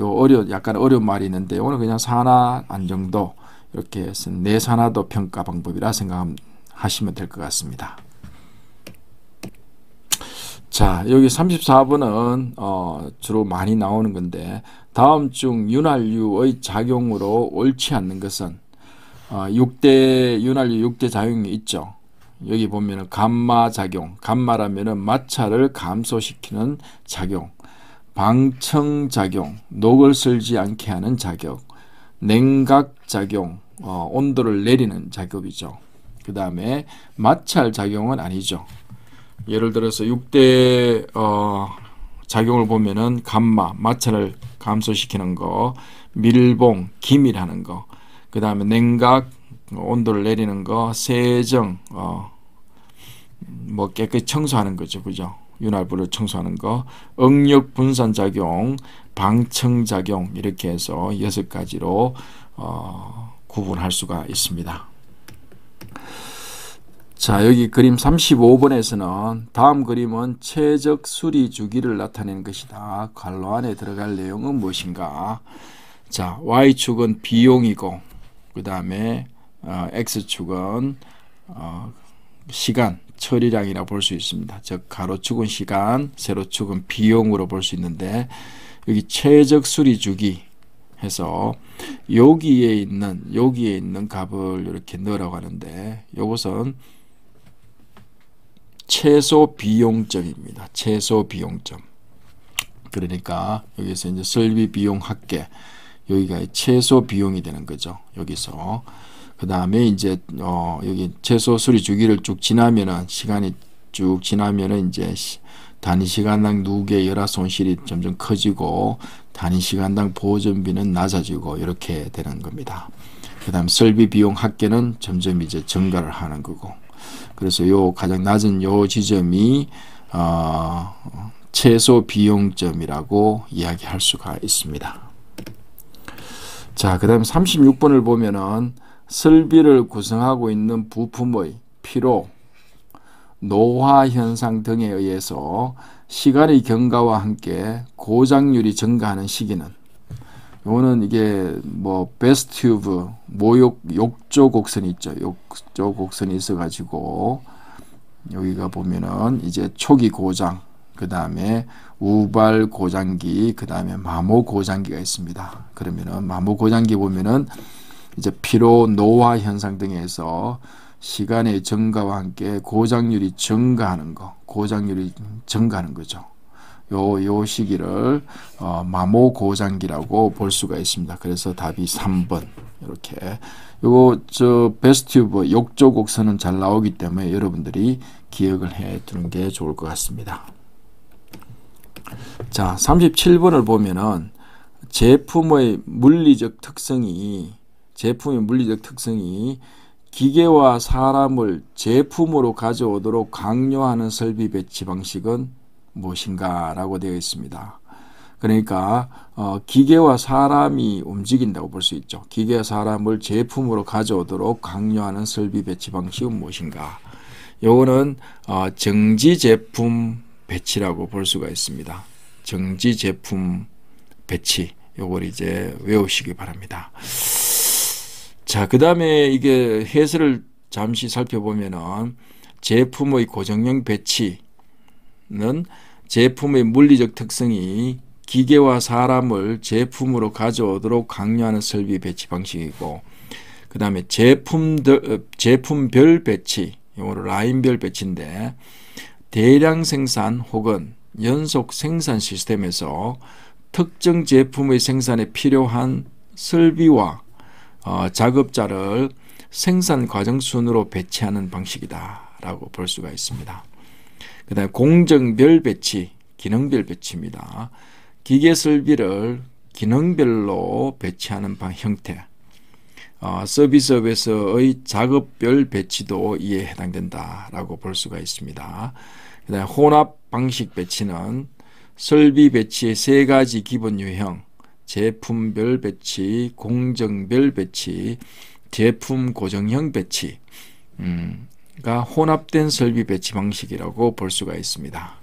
Speaker 1: 약간 어려운 말이 있는데 오늘 그냥 산화 안정도 이렇게 내산화도 평가 방법이라 생각하시면 될 것 같습니다. 자, 여기 34번은 주로 많이 나오는 건데, 다음 중 윤활유의 작용으로 옳지 않는 것은 6대 윤활유 6대 작용이 있죠. 여기 보면은 감마 작용, 감마라면은 마찰을 감소시키는 작용, 방청 작용, 녹을 쓸지 않게 하는 작용, 냉각 작용, 온도를 내리는 작업이죠. 그 다음에 마찰 작용은 아니죠. 예를 들어서 6대 작용을 보면은 감마, 마찰을 감소시키는 거, 밀봉, 기밀하는 거, 그 다음에 냉각, 온도를 내리는 거, 세정, 뭐 깨끗이 청소하는 거죠, 그죠? 윤활부를 청소하는 거, 응력 분산 작용, 방청 작용, 이렇게 해서 6가지로 구분할 수가 있습니다. 자, 여기 그림 35번에서는 다음 그림은 최적 수리 주기를 나타내는 것이다. 괄호 안에 들어갈 내용은 무엇인가? 자, Y축은 비용이고, 그 다음에 X축은 시간, 처리량이라 볼 수 있습니다. 즉 가로축은 시간, 세로축은 비용으로 볼 수 있는데, 여기 최적 수리 주기 해서 여기에 있는 값을 이렇게 넣으라고 하는데, 이것은 최소 비용점입니다. 최소 비용점. 그러니까 여기서 이제 설비 비용 합계, 여기가 최소 비용이 되는 거죠. 여기서 그 다음에 이제 여기 최소 수리 주기를 쭉 지나면은, 시간이 쭉 지나면은 이제 단위 시간당 누계 열화 손실이 점점 커지고 단위 시간당 보존비는 낮아지고 이렇게 되는 겁니다. 그 다음 설비 비용 합계는 점점 이제 증가를 하는 거고, 그래서 요 가장 낮은 요 지점이 최소 비용점이라고 이야기할 수가 있습니다. 자, 그 다음 36번을 보면은 설비를 구성하고 있는 부품의 피로, 노화 현상 등에 의해서 시간의 경과와 함께 고장률이 증가하는 시기는, 요거는 이게 뭐 베스튜브 모욕 욕조 곡선이 있죠. 욕조 곡선이 있어 가지고 여기가 보면은 이제 초기 고장, 그 다음에 우발 고장기, 그 다음에 마모 고장기가 있습니다. 그러면은 마모 고장기 보면은 이제 피로, 노화 현상 등에서 시간의 증가와 함께 고장률이 증가하는 거죠. 요 시기를 마모 고장기라고 볼 수가 있습니다. 그래서 답이 3번. 이렇게 요거 베스튜브 욕조 곡선은 잘 나오기 때문에 여러분들이 기억을 해 두는 게 좋을 것 같습니다. 자, 37번을 보면은 제품의 물리적 특성이 기계와 사람을 제품으로 가져오도록 강요하는 설비 배치 방식은 무엇인가 라고 되어 있습니다. 그러니까 기계와 사람이 움직인다고 볼 수 있죠. 기계와 사람을 제품으로 가져오도록 강요하는 설비 배치 방식은 무엇인가? 요거는 정지 제품 배치라고 볼 수가 있습니다. 정지 제품 배치, 요걸 이제 외우시기 바랍니다. 자, 그 다음에 이게 해설을 잠시 살펴보면은 제품의 고정형 배치는 제품의 물리적 특성이 기계와 사람을 제품으로 가져오도록 강요하는 설비 배치 방식이고, 그 다음에 제품별 배치, 이거를 라인별 배치인데, 대량 생산 혹은 연속 생산 시스템에서 특정 제품의 생산에 필요한 설비와 작업자를 생산 과정 순으로 배치하는 방식이다라고 볼 수가 있습니다. 그 다음에 공정별 배치, 기능별 배치입니다. 기계 설비를 기능별로 배치하는 형태. 서비스업에서의 작업별 배치도 이에 해당된다라고 볼 수가 있습니다. 그 다음에 혼합 방식 배치는 설비 배치의 세 가지 기본 유형, 제품별 배치, 공정별 배치, 제품 고정형 배치가 혼합된 설비 배치 방식이라고 볼 수가 있습니다.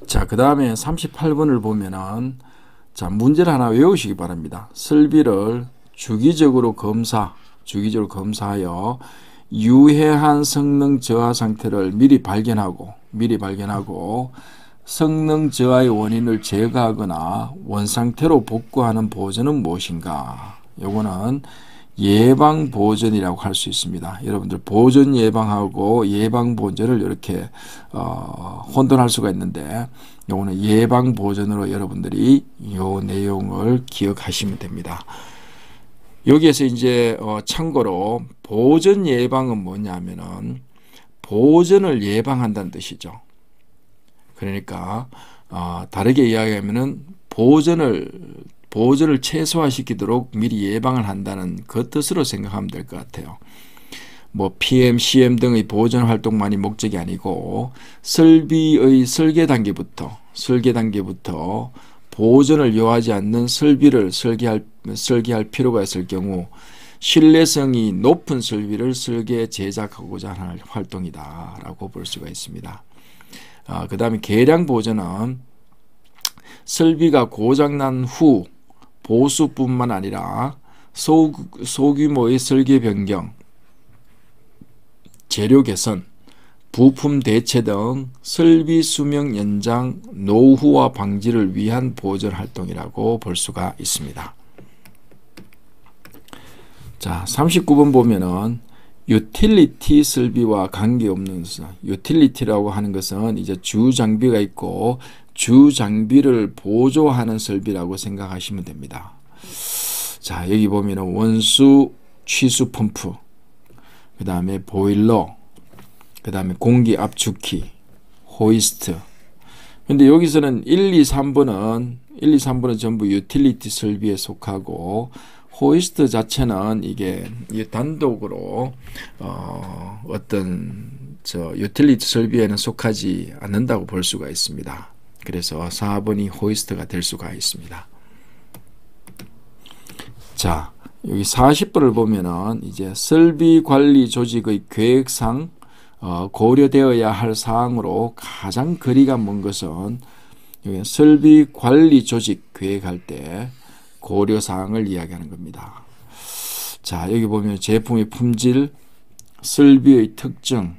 Speaker 1: 자, 그 다음에 38번을 보면은 자, 문제를 하나 외우시기 바랍니다. 설비를 주기적으로 검사하여 유해한 성능 저하 상태를 미리 발견하고 성능 저하의 원인을 제거하거나 원상태로 복구하는 보전은 무엇인가? 요거는 예방 보전이라고 할 수 있습니다. 여러분들 보전 예방하고 예방 보전을 이렇게 혼돈할 수가 있는데 요거는 예방 보전으로 여러분들이 요 내용을 기억하시면 됩니다. 여기에서 이제 참고로 보전 예방은 뭐냐면은 보전을 예방한다는 뜻이죠. 그러니까 다르게 이야기하면은 보전을 최소화시키도록 미리 예방을 한다는 그 뜻으로 생각하면 될 것 같아요. 뭐 PM, CM 등의 보전 활동만이 목적이 아니고 설비의 설계 단계부터 보전을 요하지 않는 설비를 설계할 필요가 있을 경우 신뢰성이 높은 설비를 설계 제작하고자 하는 활동이다라고 볼 수가 있습니다. 그 다음에 개량 보전은 설비가 고장난 후 보수뿐만 아니라 소규모의 설계 변경, 재료 개선, 부품 대체 등 설비 수명 연장, 노후화 방지를 위한 보전 활동이라고 볼 수가 있습니다. 자, 39번 보면은 유틸리티 설비와 관계없는 유틸리티라고 하는 것은 이제 주 장비가 있고 주 장비를 보조하는 설비라고 생각하시면 됩니다. 자, 여기 보면은 원수 취수 펌프, 그 다음에 보일러, 그 다음에 공기 압축기, 호이스트. 근데 여기서는 1, 2, 3번은 전부 유틸리티 설비에 속하고 호이스트 자체는 이게 단독으로 어떤 유틸리티 설비에는 속하지 않는다고 볼 수가 있습니다. 그래서 4번이 호이스트가 될 수가 있습니다. 자, 여기 40번을 보면은 이제 설비 관리 조직의 계획상 고려되어야 할 사항으로 가장 거리가 먼 것은 여기 설비 관리 조직 계획할 때 고려 사항을 이야기하는 겁니다. 자, 여기 보면 제품의 품질, 설비의 특징,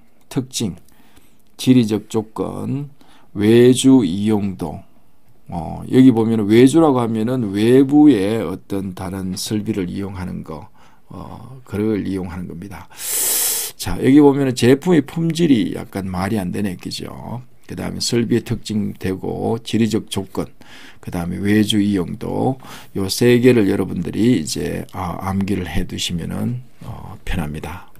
Speaker 1: 지리적 조건, 외주 이용도. 여기 보면 외주라고 하면은 외부의 어떤 다른 설비를 이용하는 거, 그걸 이용하는 겁니다. 자, 여기 보면 제품의 품질이 약간 말이 안 되네, 그죠? 그 다음에 설비의 특징되고 지리적 조건, 그 다음에 외주 이용도, 요 세 개를 여러분들이 이제 암기를 해 두시면은 편합니다.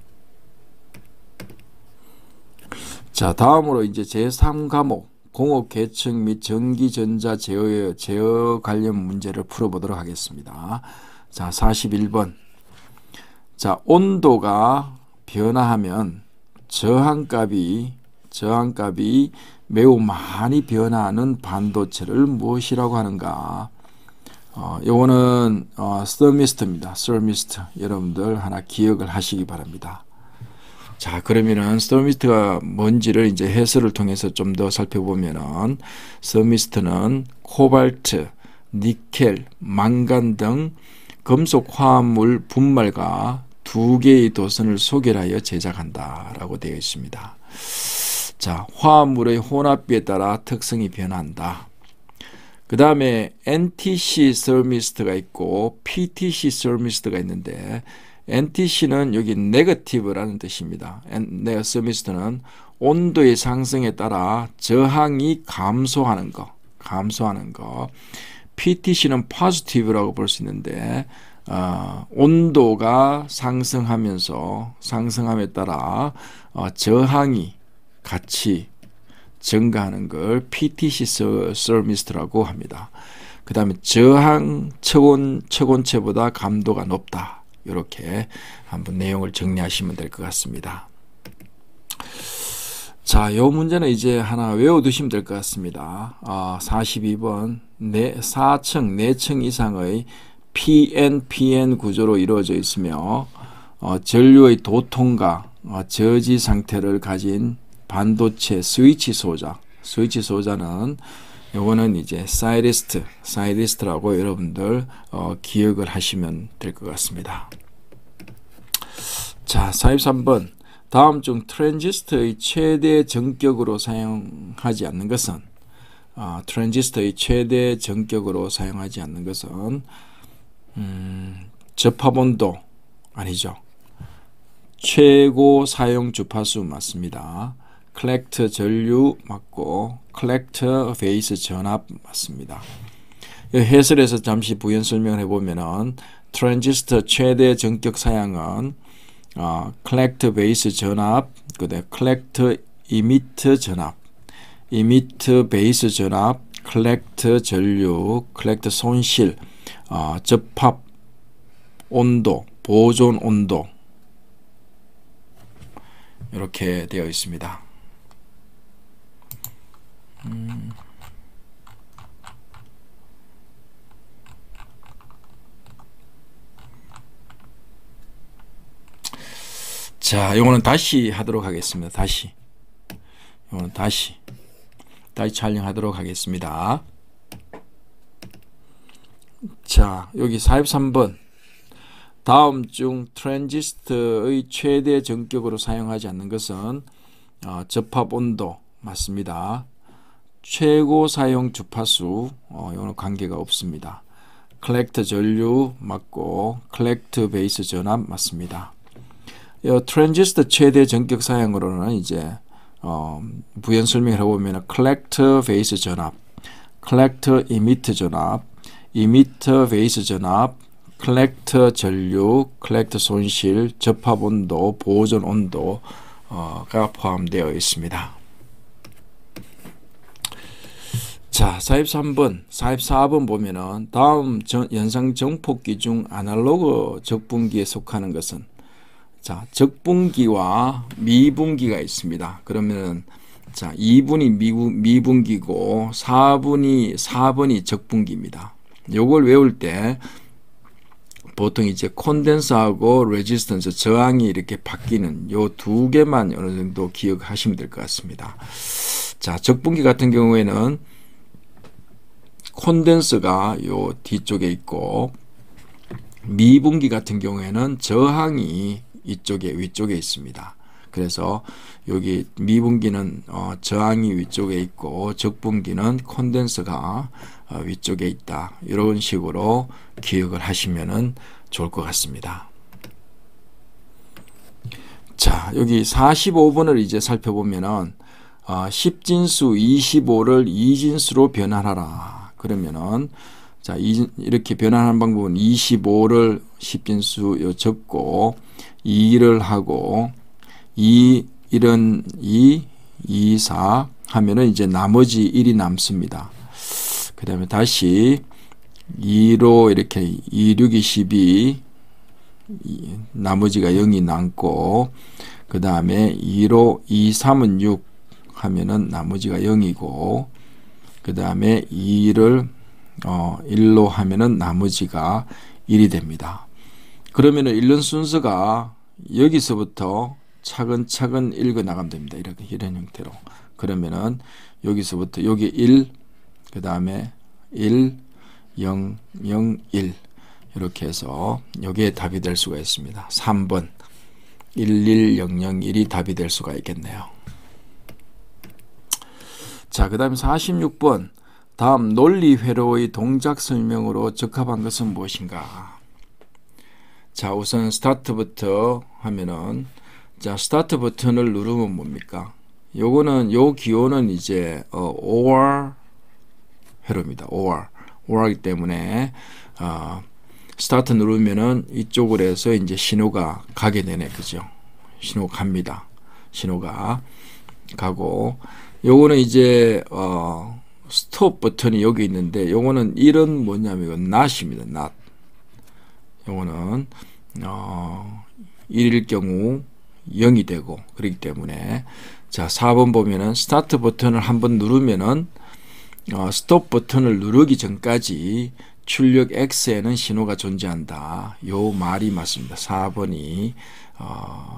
Speaker 1: 자, 다음으로 이제 제3과목 공업 계층 및 전기 전자 제어 관련 문제를 풀어보도록 하겠습니다. 자, 41번. 자, 온도가 변화하면 저항값이 매우 많이 변화하는 반도체를 무엇이라고 하는가? 요거는 스터미스트입니다. 스터미스트. 여러분들 하나 기억을 하시기 바랍니다. 자, 그러면은 스터미스트가 뭔지를 이제 해설을 통해서 좀 더 살펴보면은 스터미스트는 코발트, 니켈, 망간 등 금속 화합물 분말과 두 개의 도선을 소결하여 제작한다라고 되어 있습니다. 자, 화합물의 혼합비에 따라 특성이 변한다. 그 다음에 NTC 스터미스트가 있고 PTC 스터미스트가 있는데 NTC는 여기 네거티브라는 뜻입니다. 스터미스트는 온도의 상승에 따라 저항이 감소하는 거. PTC는 포지티브라고 볼 수 있는데 온도가 상승함에 따라 저항이 같이 증가하는 걸 PTC 서미스트라고 합니다. 그 다음에 저항 측온체보다 감도가 높다. 이렇게 한번 내용을 정리하시면 될 것 같습니다. 자, 이 문제는 이제 하나 외워두시면 될 것 같습니다. 42번 4층 이상의 PN 구조로 이루어져 있으며 전류의 도통과 저지 상태를 가진 반도체 스위치 소자는 요거는 이제 사이리스트라고 여러분들 기억을 하시면 될 것 같습니다. 자, 43번 다음 중 트랜지스터의 최대 전격으로 사용하지 않는 것은 접합온도 아니죠. 최고 사용 주파수 맞습니다. 컬렉터 전류 맞고 컬렉터 베이스 전압 맞습니다. 해설에서 잠시 부연 설명을 해보면은 트랜지스터 최대 전격 사양은 컬렉터 베이스 전압, 그다음에 컬렉터 이미터 전압, 이미터 베이스 전압, 컬렉터 전류, 컬렉터 손실, 접합 온도, 보존 온도 이렇게 되어 있습니다. 자, 이거는 다시 하도록 하겠습니다. 이거는 다시 촬영하도록 하겠습니다. 자, 여기 43번 다음 중 트랜지스터의 최대 전격으로 사용하지 않는 것은 접합 온도 맞습니다. 최고 사용 주파수 이거는 관계가 없습니다. 컬렉터 전류 맞고 컬렉터 베이스 전압 맞습니다. 트랜지스터 최대 전격 사용으로는 이제 부연 설명을 해보면 컬렉터 베이스 전압, 컬렉터 이미터 전압, 이미터 베이스 전압, 컬렉터 전류, 컬렉터 손실, 접합 온도, 보존 온도가 포함되어 있습니다. 자, 44번 보면은 다음 연상 정폭기 중 아날로그 적분기에 속하는 것은 자, 적분기와 미분기가 있습니다. 그러면은 자, 2분이 미분기고 4번이 적분기입니다. 요걸 외울 때 보통 이제 콘덴서하고 레지스턴스 저항이 이렇게 바뀌는 요 두 개만 어느 정도 기억하시면 될 것 같습니다. 자, 적분기 같은 경우에는 콘덴서가 요 뒤쪽에 있고 미분기 같은 경우에는 저항이 위쪽에 있습니다. 그래서 여기 미분기는 저항이 위쪽에 있고 적분기는 콘덴서가 위쪽에 있다. 이런 식으로 기억을 하시면 좋을 것 같습니다. 자, 여기 45번을 이제 살펴보면은 10진수 25를 2진수로 변환하라. 그러면은 자, 이렇게 변환하는 방법은 25를 10진수 적고 2를 하고 1은 2, 2, 4 하면은 이제 나머지 1이 남습니다. 그 다음에 다시 2로 이렇게 2, 6이 12 나머지가 0이 남고 그 다음에 2로 2, 3은 6 하면은 나머지가 0이고 그 다음에 2를 1로 하면은 나머지가 1이 됩니다. 그러면은 읽는 순서가 여기서부터 차근차근 읽어 나가면 됩니다. 이런 형태로. 그러면은 여기서부터 여기 1, 그 다음에 1, 0, 0, 1 이렇게 해서 여기에 답이 될 수가 있습니다. 3번 11001이 답이 될 수가 있겠네요. 자, 그 다음에 46번 다음 논리 회로의 동작 설명으로 적합한 것은 무엇인가? 자, 우선 스타트부터 하면은 자, 스타트 버튼을 누르면 뭡니까? 요거는 요 기호는 이제 OR 회로입니다. OR이기 때문에 스타트 누르면은 이쪽으로 해서 이제 신호가 가게 되네. 그죠? 신호가 갑니다. 신호가 가고, 요거는 이제 스톱 버튼이 여기 있는데, 요거는 이런 뭐냐면 이건 not입니다. not. 요거는 1일 경우 0이 되고 그렇기 때문에, 자 4번 보면은 스타트 버튼을 한번 누르면은 스톱 버튼을 누르기 전까지 출력 X에는 신호가 존재한다. 요 말이 맞습니다. 4번이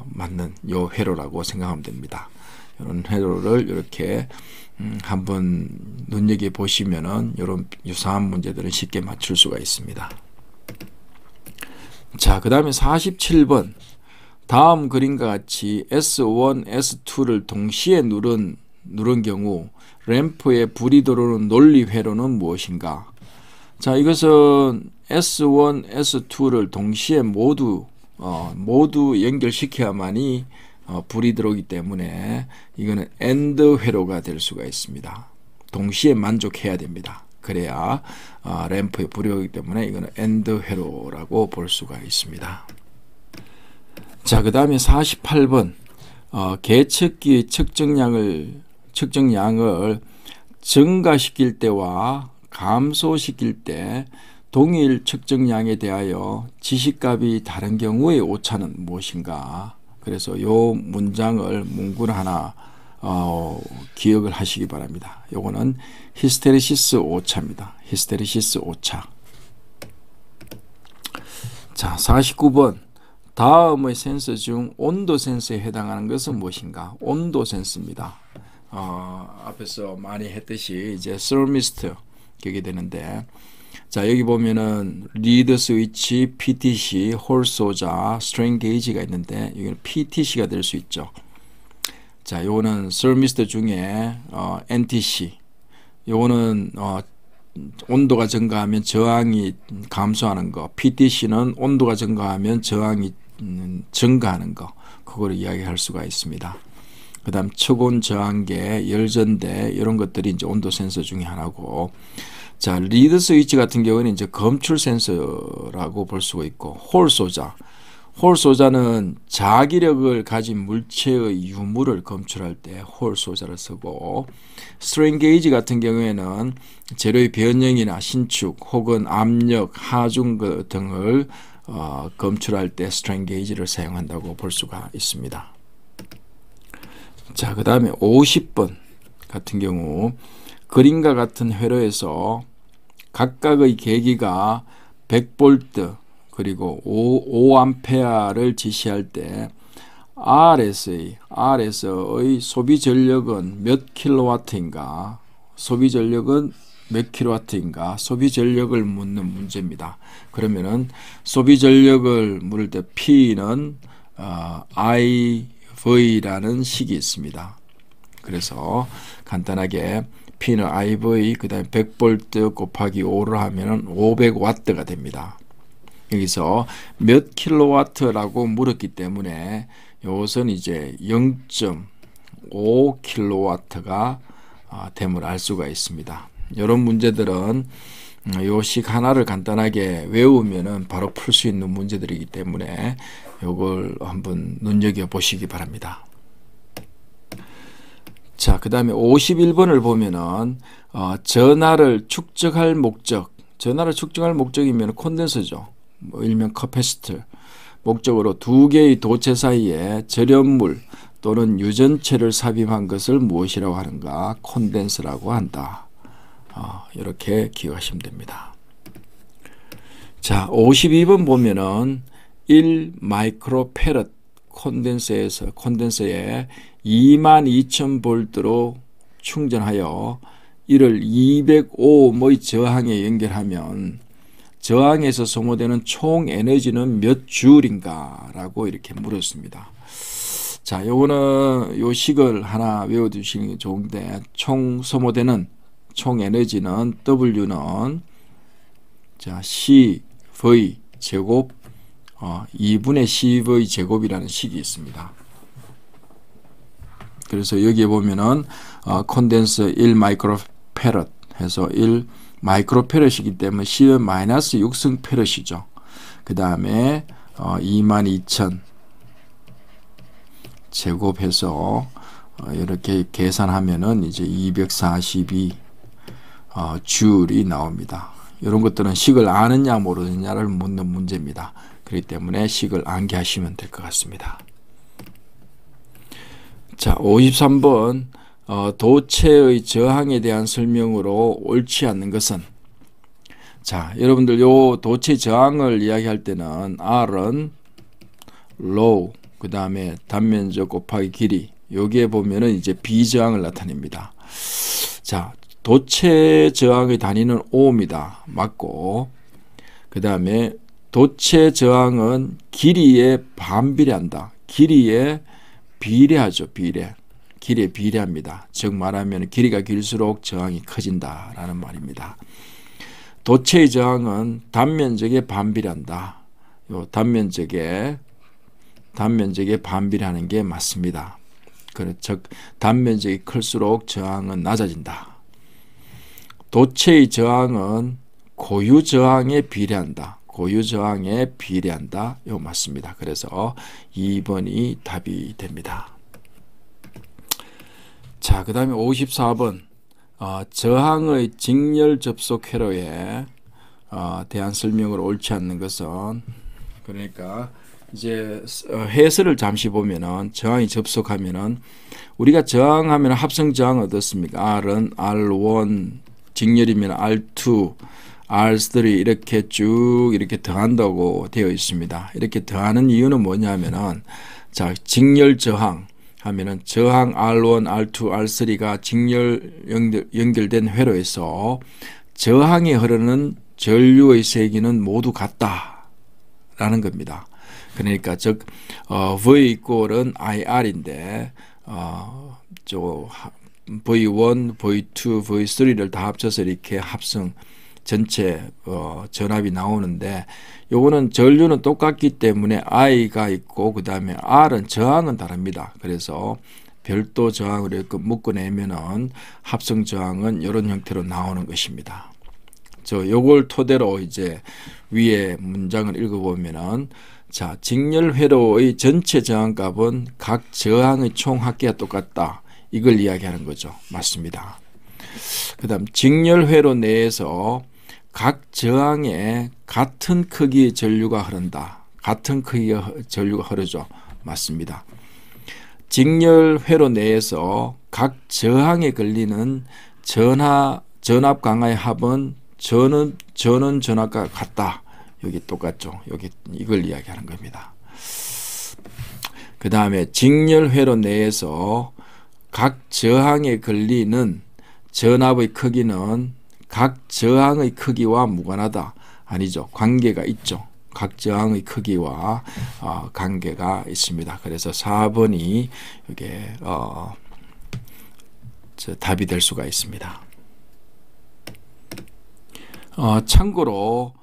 Speaker 1: 맞는 요 회로라고 생각하면 됩니다. 이런 회로를 이렇게 한번 눈여겨 보시면은 이런 유사한 문제들은 쉽게 맞출 수가 있습니다. 자, 그 다음에 47번. 다음 그림과 같이 S1, S2를 동시에 누른 경우 램프에 불이 들어오는 논리 회로는 무엇인가? 자, 이것은 S1, S2를 동시에 모두 연결시켜야만이 불이 들어오기 때문에 이거는 AND 회로가 될 수가 있습니다. 동시에 만족해야 됩니다. 그래야 램프에 불이 오기 때문에 이거는 AND 회로라고 볼 수가 있습니다. 자, 그 다음에 48번. 계측기의 측정량을 증가시킬 때와 감소시킬 때 동일 측정량에 대하여 지시값이 다른 경우의 오차는 무엇인가? 그래서 요 문장을 문구를 하나 기억을 하시기 바랍니다. 요거는 히스테리시스 오차입니다. 히스테리시스 오차. 자, 49번. 다음의 센서 중 온도 센서에 해당하는 것은 무엇인가? 온도 센서입니다. 앞에서 많이 했듯이 이제 서미스트 기억이 되는데, 자 여기 보면은 리드 스위치, PTC, 홀 소자, 스트레인 게이지가 있는데 여기는 PTC가 될 수 있죠. 자 요거는 서미스트 중에 NTC, 요거는 온도가 증가하면 저항이 감소하는 거, PTC는 온도가 증가하면 저항이 증가하는 거, 그거를 이야기할 수가 있습니다. 그 다음 초고온 저항계, 열전대 이런 것들이 이제 온도 센서 중에 하나고, 자 리드 스위치 같은 경우는 이제 검출 센서라고 볼 수가 있고, 홀 소자는 자기력을 가진 물체의 유무를 검출할 때 홀 소자를 쓰고, 스트레인 게이지 같은 경우에는 재료의 변형이나 신축 혹은 압력, 하중 등을 검출할 때 스트레인 게이지를 사용한다고 볼 수가 있습니다. 자, 그 다음에 50번 같은 경우 그림과 같은 회로에서 각각의 계기가 100V 그리고 5A를 지시할 때 R에서의 소비 전력은 몇 킬로와트인가? 소비 전력은 몇 킬로와트인가? 소비 전력을 묻는 문제입니다. 그러면은 소비 전력을 물을 때 P는 IV라는 식이 있습니다. 그래서 간단하게 P는 IV 그 다음에 100V 곱하기 5를 하면은 500W가 됩니다. 여기서 몇 킬로와트라고 물었기 때문에 이것은 이제 0.5 킬로와트가 됨을 알 수가 있습니다. 이런 문제들은 요 식 하나를 간단하게 외우면은 바로 풀 수 있는 문제들이기 때문에 요걸 한번 눈여겨 보시기 바랍니다. 자, 그 다음에 51번을 보면은 전하를 측정할 목적이면 콘덴서죠. 일명 커패시터. 목적으로 두 개의 도체 사이에 절연물 또는 유전체를 삽입한 것을 무엇이라고 하는가? 콘덴서라고 한다. 이렇게 기억하시면 됩니다. 자, 52번 보면은 1 마이크로페럿 콘덴서에 22,000V로 충전하여 이를 205ohm의 저항에 연결하면 저항에서 소모되는 총 에너지는 몇 줄인가? 라고 이렇게 물었습니다. 자, 요거는 요 식을 하나 외워두시는 게 좋은데, 총 소모되는 총 에너지는 W는 자 CV 제곱 2분의 CV 제곱이라는 식이 있습니다. 그래서 여기에 보면은 콘덴서 1 마이크로페럿 해서 1 마이크로페럿이기 때문에 C는 마이너스 6승 페럿이죠. 그 다음에 22,000 제곱해서 이렇게 계산하면은 이제 242 줄이 나옵니다. 이런 것들은 식을 아느냐 모르느냐를 묻는 문제입니다. 그렇기 때문에 식을 암기하시면 될 것 같습니다. 자, 53번 도체의 저항에 대한 설명으로 옳지 않는 것은, 자, 여러분들 요 도체 저항을 이야기할 때는 R은 low, 그 다음에 단면적 곱하기 길이, 여기에 보면은 이제 비저항을 나타냅니다. 자, 도체 저항의 단위는 ohm이다. 맞고, 그 다음에 도체 저항은 길이에 반비례한다. 길이에 비례하죠. 길이에 비례합니다. 즉 말하면 길이가 길수록 저항이 커진다라는 말입니다. 도체의 저항은 단면적에 반비례한다. 요 단면적에 반비례하는 게 맞습니다. 즉 단면적이 클수록 저항은 낮아진다. 도체의 저항은 고유 저항에 비례한다. 고유 저항에 비례한다. 이거 맞습니다. 그래서 2번이 답이 됩니다. 자, 그 다음에 54번 저항의 직렬 접속 회로에 대한 설명을 옳지 않는 것은, 그러니까 이제 해설을 잠시 보면은 저항이 접속하면은 우리가 저항하면 합성 저항 어떻습니까? R은 R1, 직렬이면 R2, R3 이렇게 쭉 이렇게 더한다고 되어 있습니다. 이렇게 더하는 이유는 뭐냐면은, 자, 직렬 저항 하면은 저항 R1, R2, R3가 직렬 연결된 회로에서 저항에 흐르는 전류의 세기는 모두 같다라는 겁니다. 그러니까 즉 V 이꼴은 IR인데 V1, V2, V3를 다 합쳐서 이렇게 합성 전체 전압이 나오는데, 요거는 전류는 똑같기 때문에 I가 있고 그 다음에 R은 저항은 다릅니다. 그래서 별도 저항을 이렇게 묶어내면은 합성 저항은 이런 형태로 나오는 것입니다. 요걸 토대로 이제 위에 문장을 읽어보면은, 자, 직렬 회로의 전체 저항값은 각 저항의 총 합계가 똑같다. 이걸 이야기하는 거죠. 맞습니다. 그 다음 직렬 회로 내에서 각 저항에 같은 크기의 전류가 흐른다. 같은 크기의 전류가 흐르죠. 맞습니다. 직렬 회로 내에서 각 저항에 걸리는 전압 강하의 합은 전원 전압과 같다. 여기 똑같죠. 여기 이걸 이야기하는 겁니다. 그 다음에 직렬 회로 내에서 각 저항에 걸리는 전압의 크기는 각 저항의 크기와 무관하다. 아니죠. 관계가 있죠. 각 저항의 크기와 관계가 있습니다. 그래서 4번이 이게 답이 될 수가 있습니다. 참고로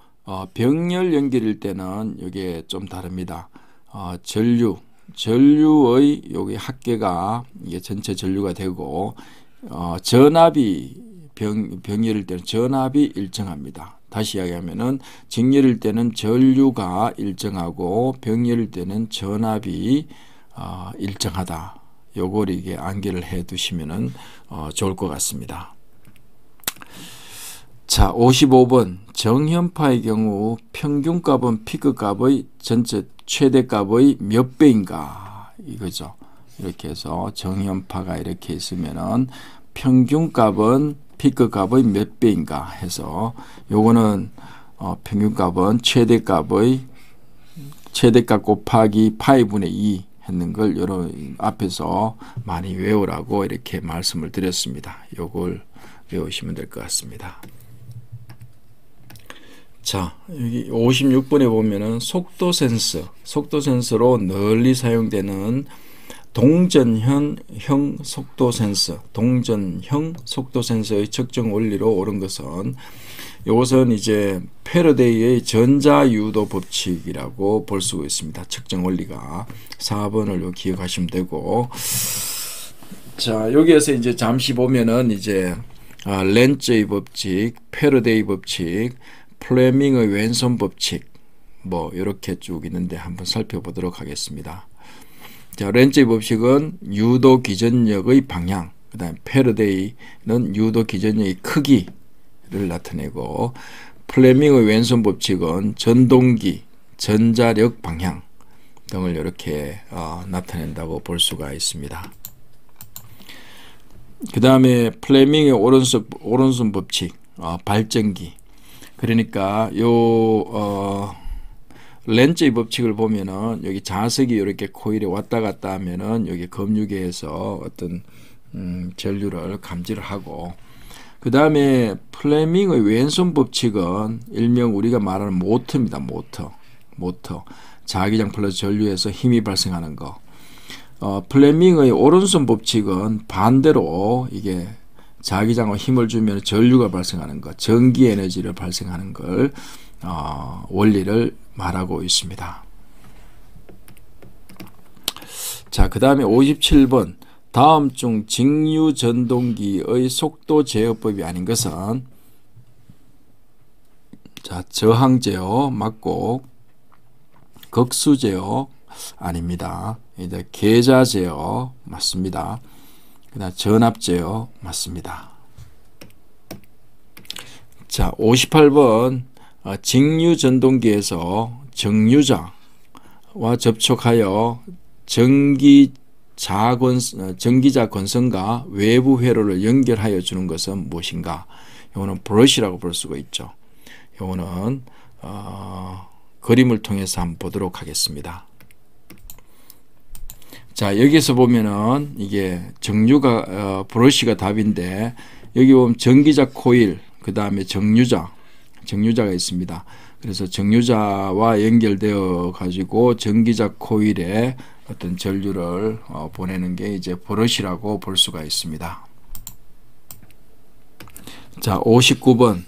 Speaker 1: 병렬 연결일 때는 이게 좀 다릅니다. 전류의 여기 합계가 이게 전체 전류가 되고, 전압이 병렬일 때는 전압이 일정합니다. 다시 이야기하면은 직렬일 때는 전류가 일정하고 병렬일 때는 전압이 일정하다. 요걸 이게 암기를 해 두시면은 좋을 것 같습니다. 자, 55번 정현파의 경우 평균값은 피크값의 전체 최대값의 몇 배인가 이거죠. 이렇게 해서 정현파가 이렇게 있으면은 평균값은 피크값의 몇 배인가 해서 요거는 평균값은 최대값 곱하기 파이분의 2 했는 걸 여러분 앞에서 많이 외우라고 이렇게 말씀을 드렸습니다. 요걸 외우시면 될 것 같습니다. 자, 여기 56번에 보면은 속도 센서로 널리 사용되는 동전형 속도 센서의 측정 원리로 옳은 것은, 이것은 이제 패러데이의 전자유도 법칙이라고 볼 수가 있습니다. 측정 원리가 4번을 기억하시면 되고, 자, 여기에서 이제 잠시 보면은 이제 렌츠의 법칙, 패러데이 법칙, 플레밍의 왼손 법칙, 뭐 이렇게 쭉 있는데 한번 살펴보도록 하겠습니다. 자, 렌즈의 법칙은 유도 기전력의 방향, 그 다음에 패러데이는 유도 기전력의 크기를 나타내고, 플레밍의 왼손 법칙은 전동기, 전자력 방향 등을 이렇게 나타낸다고 볼 수가 있습니다. 그 다음에 플레밍의 오른손 법칙, 발전기. 그러니까 렌즈의 법칙을 보면은 여기 자석이 이렇게 코일에 왔다 갔다 하면은 여기 검유계에서 어떤 전류를 감지를 하고, 그 다음에 플레밍의 왼손 법칙은 일명 우리가 말하는 모터입니다. 모터. 자기장 플러스 전류에서 힘이 발생하는 거. 플레밍의 오른손 법칙은 반대로 이게 자기장과 힘을 주면 전류가 발생하는 것, 전기 에너지를 발생하는 걸 원리를 말하고 있습니다. 자, 그 다음에 57번. 다음 중 직류 전동기의 속도 제어법이 아닌 것은, 자, 저항 제어 맞고, 극수 제어 아닙니다. 이제 계자 제어 맞습니다. 그다음 전압 제어 맞습니다. 자, 58번. 직류 전동기에서 정류자와 접촉하여 전기자 건선과 외부 회로를 연결하여 주는 것은 무엇인가? 이거는 브러쉬라고 볼 수가 있죠. 이거는 그림을 통해서 한번 보도록 하겠습니다. 자, 여기서 보면은 이게 정류가 브러쉬가 답인데, 여기 보면 전기자 코일, 그 다음에 정류자가 있습니다. 그래서 정류자와 연결되어 가지고 전기자 코일에 어떤 전류를 보내는 게 이제 브러쉬라고 볼 수가 있습니다. 자, 59번.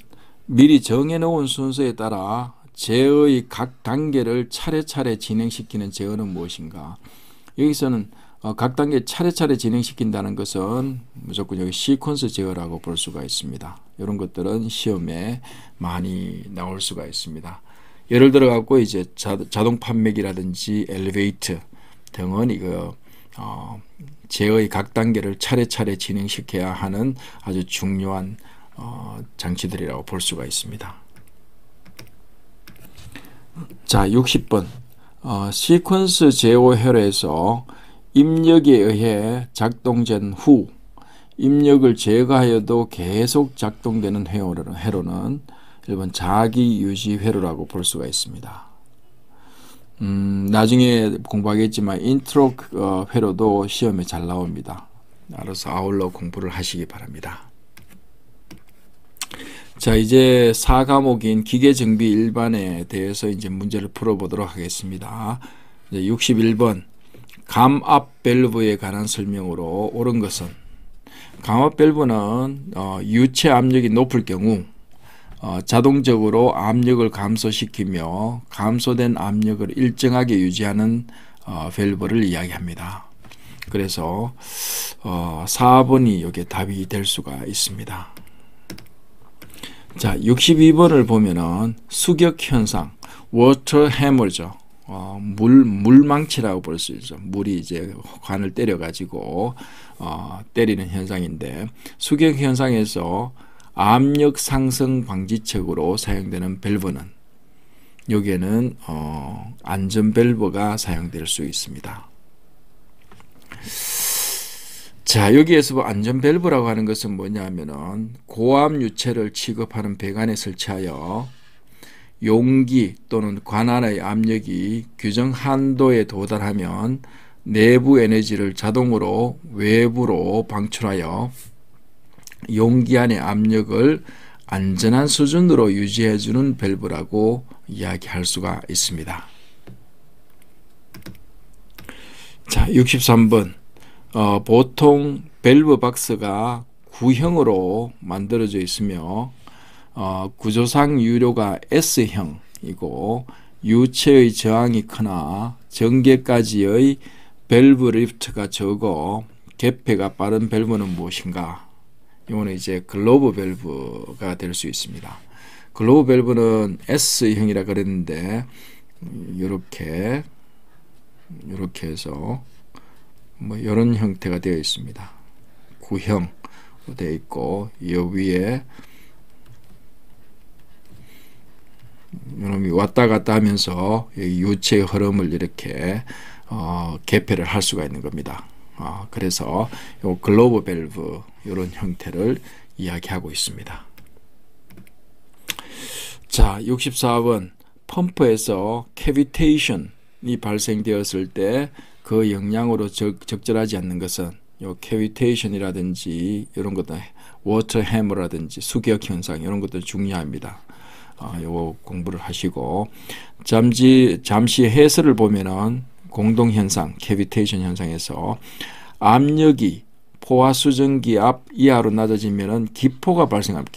Speaker 1: 미리 정해놓은 순서에 따라 제어의 각 단계를 차례차례 진행시키는 제어는 무엇인가? 여기서는 각 단계 차례차례 진행시킨다는 것은 무조건 여기 시퀀스 제어라고 볼 수가 있습니다. 이런 것들은 시험에 많이 나올 수가 있습니다. 예를 들어 갖고 이제 자동 판매기라든지 엘리베이터 등은 이거 제어의 각 단계를 차례차례 진행시켜야 하는 아주 중요한 장치들이라고 볼 수가 있습니다. 자, 60번. 시퀀스 제어 회로에서 입력에 의해 작동된 후 입력을 제거하여도 계속 작동되는 회로는 1번 자기 유지 회로라고 볼 수가 있습니다. 나중에 공부하겠지만 인트로 회로도 시험에 잘 나옵니다. 알아서 아울러 공부를 하시기 바랍니다. 자, 이제 4과목인 기계정비 일반에 대해서 이제 문제를 풀어보도록 하겠습니다. 이제 61번. 감압 밸브에 관한 설명으로 옳은 것은, 감압 밸브는 유체 압력이 높을 경우 자동적으로 압력을 감소시키며 감소된 압력을 일정하게 유지하는 밸브를 이야기합니다. 그래서 4번이 여기에 답이 될 수가 있습니다. 자, 62번을 보면은 수격 현상, 워터 해머죠. 물망치라고 볼 수 있죠. 물이 이제 관을 때려 가지고 때리는 현상인데, 수격 현상에서 압력 상승 방지책으로 사용되는 밸브는, 여기에는 안전 밸브가 사용될 수 있습니다. 자, 여기에서 안전 밸브라고 하는 것은 뭐냐면은 고압 유체를 취급하는 배관에 설치하여 용기 또는 관 안의 압력이 규정 한도에 도달하면 내부 에너지를 자동으로 외부로 방출하여 용기 안의 압력을 안전한 수준으로 유지해주는 밸브라고 이야기할 수가 있습니다. 자, 63번. 보통 밸브 박스가 구형으로 만들어져 있으며 구조상 유료가 S형이고 유체의 저항이 크나 전개까지의 밸브 리프트가 적어 개폐가 빠른 밸브는 무엇인가? 이거는 이제 글로브 밸브가 될 수 있습니다. 글로브 밸브는 S형이라 그랬는데 이렇게 해서 뭐 이런 형태가 되어 있습니다. 구형으로 되어 있고 이 위에 이놈이 왔다 갔다 하면서 유체의 흐름을 이렇게 개폐를 할 수가 있는 겁니다. 그래서 요 글로브 밸브 이런 형태를 이야기하고 있습니다. 자, 64번 펌프에서 캐비테이션이 발생되었을 때 그 영향으로 적절하지 않는 것은 요 캐비테이션이라든지 이런 것들 워터 해머라든지 수격 현상 이런 것들 중요합니다. 요거 공부를 하시고 잠시 해설을 보면은 공동 현상 캐비테이션 현상에서 압력이 포화 수증기 앞 이하로 낮아지면은 기포가 발생합니다.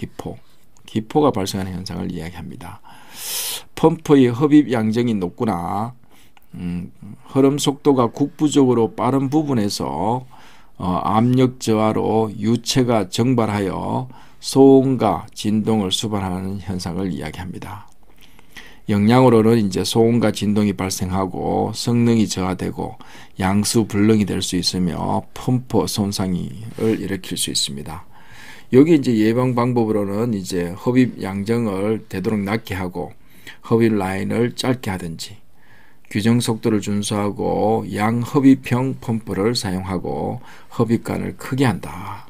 Speaker 1: 기포가 발생하는 현상을 이야기합니다. 펌프의 흡입 양정이 높거나 흐름 속도가 국부적으로 빠른 부분에서 압력 저하로 유체가 증발하여 소음과 진동을 수반하는 현상을 이야기합니다. 영향으로는 이제 소음과 진동이 발생하고 성능이 저하되고 양수 불능이 될 수 있으며 펌프 손상을 일으킬 수 있습니다. 여기 이제 예방 방법으로는 이제 흡입 양정을 되도록 낮게 하고 흡입 라인을 짧게 하든지 규정 속도를 준수하고 양흡입형 펌프를 사용하고 흡입관을 크게 한다.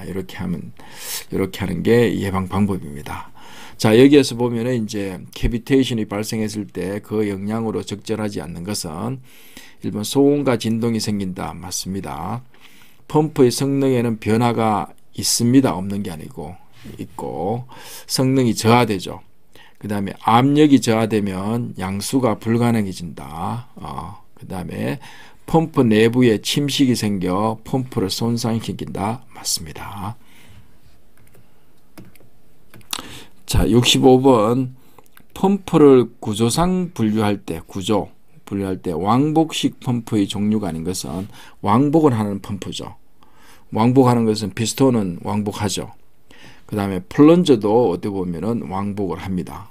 Speaker 1: 이렇게 하는 게 예방 방법입니다. 자, 여기에서 보면은 이제 캐비테이션이 발생했을 때 그 영향으로 적절하지 않는 것은 1번 소음과 진동이 생긴다. 맞습니다. 펌프의 성능에는 변화가 있습니다. 없는 게 아니고 있고 성능이 저하되죠. 그 다음에 압력이 저하되면 양수가 불가능해진다. 그 다음에 펌프 내부에 침식이 생겨 펌프를 손상시킨다. 맞습니다. 자, 65번 펌프를 구조상 분류할 때 왕복식 펌프의 종류가 아닌 것은 왕복을 하는 펌프죠. 왕복하는 것은 피스톤은 왕복하죠. 그 다음에 플런저도 어떻게 보면은 왕복을 합니다.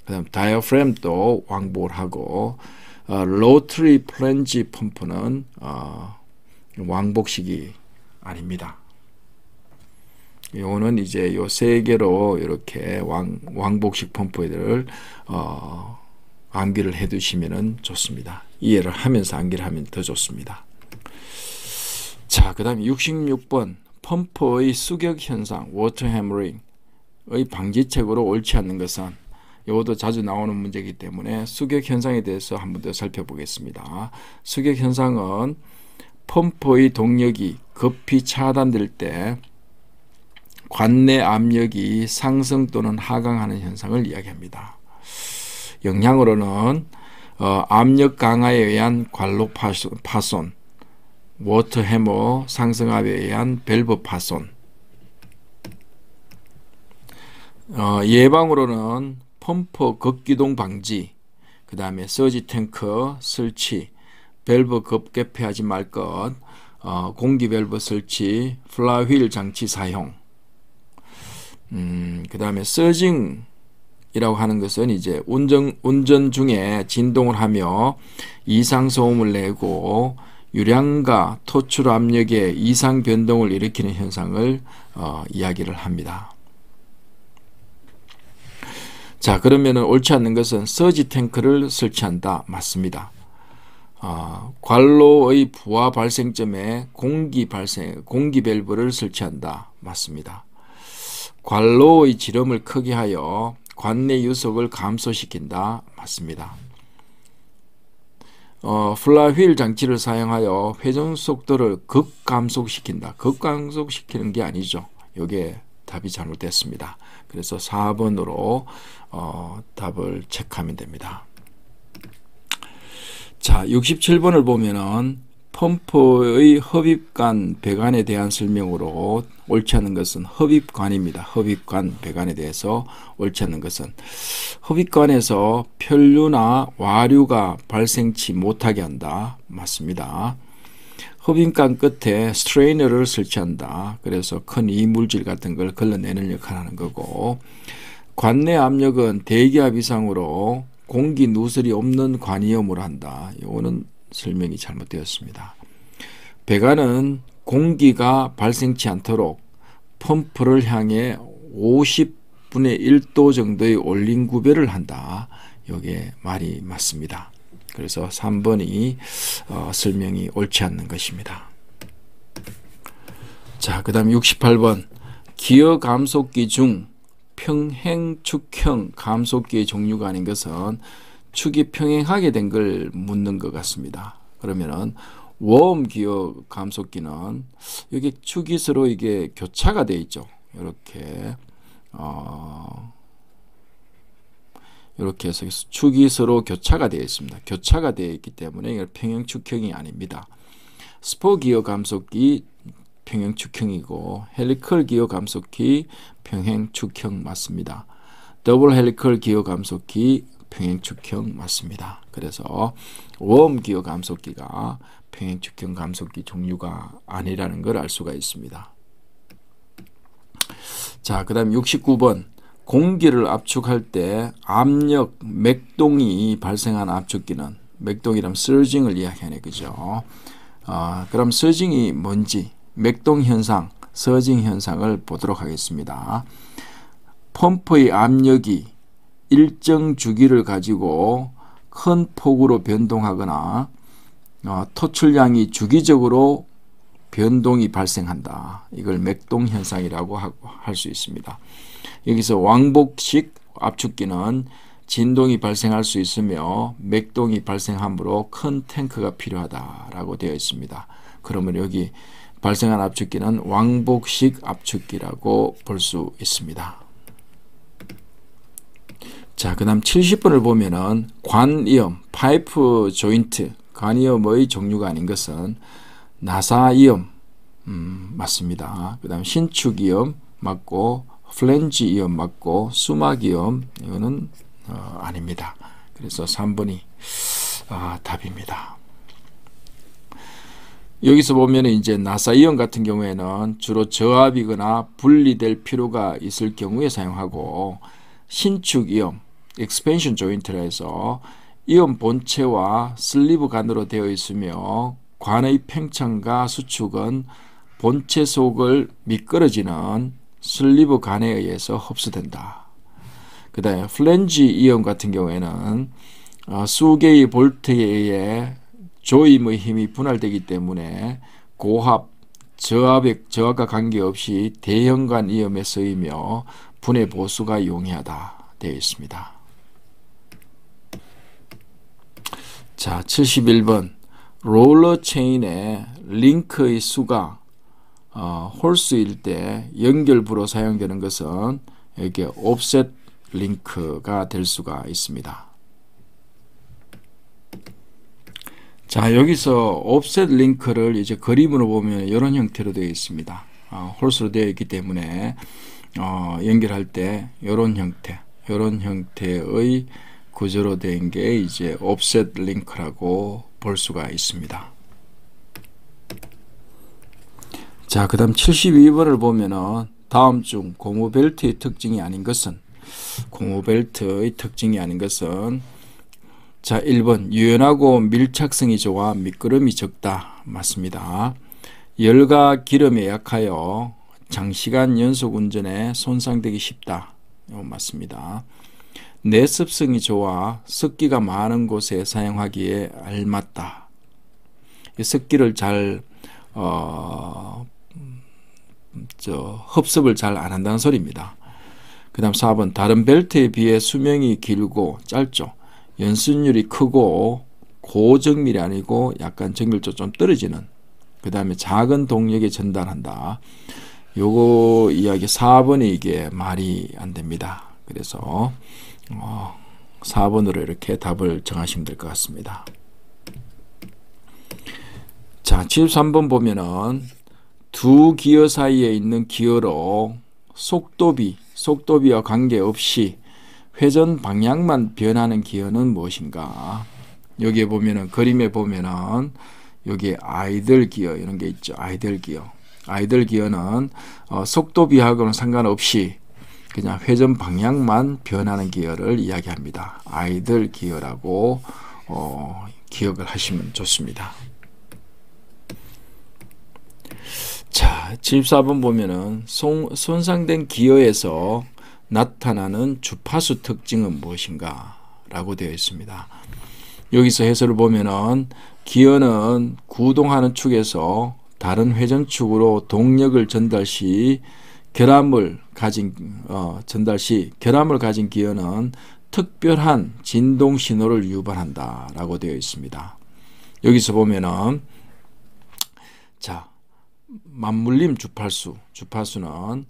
Speaker 1: 그 다음 다이어프램도 왕복을 하고 로터리 플런지 펌프는 왕복식이 아닙니다. 요거는 이제 요 세 개로 이렇게 왕복식 펌프들을 암기를 해 두시면은 좋습니다. 이해를 하면서 암기를 하면 더 좋습니다. 자, 그 다음에 66번 펌프의 수격 현상 워터 해머링의 방지책으로 옳지 않는 것은 이것도 자주 나오는 문제이기 때문에 수격 현상에 대해서 한 번 더 살펴보겠습니다. 수격 현상은 펌프의 동력이 급히 차단될 때 관내 압력이 상승 또는 하강하는 현상을 이야기합니다. 영향으로는 압력 강화에 의한 관로 파손, 워터 해머 상승압에 의한 밸브 파손, 예방으로는 펌프 급기동 방지, 그 다음에 서지 탱크 설치, 밸브 급개폐하지 말 것, 공기 밸브 설치, 플라휠 장치 사용. 그 다음에 서징이라고 하는 것은 이제 운전 중에 진동을 하며 이상 소음을 내고 유량과 토출 압력의 이상 변동을 일으키는 현상을 이야기를 합니다. 자, 그러면은 옳지 않는 것은 서지 탱크를 설치한다. 맞습니다. 관로의 부하 발생점에 공기 밸브를 설치한다. 맞습니다. 관로의 지름을 크게 하여 관내 유속을 감소시킨다. 맞습니다. 플라휠 장치를 사용하여 회전 속도를 급감속시킨다. 급감속시키는 게 아니죠. 이게 답이 잘못됐습니다. 그래서 4번으로 답을 체크하면 됩니다. 자, 67번을 보면은 펌프의 흡입관 배관에 대한 설명으로 옳지 않은 것은 흡입관입니다. 흡입관 배관에 대해서 옳지 않는 것은 흡입관에서 편류나 와류가 발생치 못하게 한다. 맞습니다. 흡입관 끝에 스트레이너를 설치한다. 그래서 큰 이물질 같은 걸 걸러내는 역할을 하는 거고, 관내 압력은 대기압 이상으로 공기 누설이 없는 관이염으로 한다. 이거는 설명이 잘못되었습니다. 배관은 공기가 발생치 않도록 펌프를 향해 50분의 1도 정도의 올린 구별을 한다. 이게 말이 맞습니다. 그래서 3번이 설명이 옳지 않는 것입니다. 자, 그 다음 68번 기어 감속기 중 평행축형 감속기의 종류가 아닌 것은 축이 평행하게 된 걸 묻는 것 같습니다. 그러면은 웜 기어 감속기는 여기 축이 서로 이게 교차가 되어 있죠. 이렇게 이렇게 해서 축이 서로 교차가 되어 있습니다. 교차가 되어 있기 때문에 이건 평행축형이 아닙니다. 스포 기어 감속기 평행축형이고 헬리컬 기어 감속기 평행축형 맞습니다. 더블 헬리컬 기어 감속기 평행축형 맞습니다. 그래서 웜 기어 감속기가 평행축형 감속기 종류가 아니라는 걸 알 수가 있습니다. 자, 그 다음 69번 공기를 압축할 때 압력 맥동이 발생한 압축기는 맥동이라면 서징을 이야기하네, 그죠? 그럼 서징이 뭔지 맥동 현상, 서징 현상을 보도록 하겠습니다. 펌프의 압력이 일정 주기를 가지고 큰 폭으로 변동하거나 토출량이 주기적으로 변동이 발생한다. 이걸 맥동 현상이라고 할 수 있습니다. 여기서 왕복식 압축기는 진동이 발생할 수 있으며 맥동이 발생하므로 큰 탱크가 필요하다라고 되어 있습니다. 그러면 여기 발생한 압축기는 왕복식 압축기라고 볼 수 있습니다. 자, 그 다음 70번을 보면은 관이염, 파이프 조인트, 관이염의 종류가 아닌 것은 나사이염 맞습니다. 그 다음 신축이염 맞고 플랜지이염 맞고 수막이염 이거는 아닙니다. 그래서 3번이 답입니다. 여기서 보면 이제 나사이염 같은 경우에는 주로 저압이거나 분리될 필요가 있을 경우에 사용하고 신축이염, expansion joint라 해서 이염 본체와 슬리브 간으로 되어 있으며 관의 팽창과 수축은 본체 속을 미끄러지는 슬리브 간에 의해서 흡수된다. 그 다음에 플랜지 이염 같은 경우에는 수개의 볼트에 의해 조임의 힘이 분할되기 때문에 고압, 저압과 관계없이 대형관 이염에 쓰이며 분해 보수가 용이하다 되어 있습니다. 자, 71번 롤러 체인의 링크의 수가 홀수일 때 연결부로 사용되는 것은 이렇게 옵셋 링크가 될 수가 있습니다. 자, 여기서 옵셋 링크를 이제 그림으로 보면 이런 형태로 되어 있습니다. 홀수로 되어 있기 때문에 연결할 때 이런 형태의 구조로 된 게 이제 옵셋 링크라고 볼 수가 있습니다. 자, 그 다음 72번을 보면은 다음 중 고무벨트의 특징이 아닌 것은 자, 1번 유연하고 밀착성이 좋아 미끄럼이 적다 맞습니다. 열과 기름에 약하여 장시간 연속 운전에 손상되기 쉽다 맞습니다. 내습성이 좋아 습기가 많은 곳에 사용하기에 알맞다. 습기를 잘 흡습을 잘 안 한다는 소리입니다. 그 다음 4번 다른 벨트에 비해 수명이 길고 짧죠. 연순율이 크고 고정밀이 아니고 약간 정밀도 좀 떨어지는, 그 다음에 작은 동력에 전달한다. 요거 이야기 4번이 이게 말이 안 됩니다. 그래서 4번으로 이렇게 답을 정하시면 될 것 같습니다. 자, 73번 보면은 두 기어 사이에 있는 기어로 속도비와 관계없이 회전 방향만 변하는 기어는 무엇인가? 여기에 보면은 그림에 보면은 여기 아이들 기어 이런 게 있죠. 아이들 기어는 속도비하고는 상관없이 그냥 회전 방향만 변하는 기어를 이야기합니다. 아이들 기어라고 기억을 하시면 좋습니다. 자, 74번 보면은 손상된 기어에서 나타나는 주파수 특징은 무엇인가 라고 되어 있습니다. 여기서 해설을 보면은 기어는 구동하는 축에서 다른 회전축으로 동력을 전달 시 결함을 가진 기어는 특별한 진동 신호를 유발한다 라고 되어 있습니다. 여기서 보면은 자, 맞물림 주파수는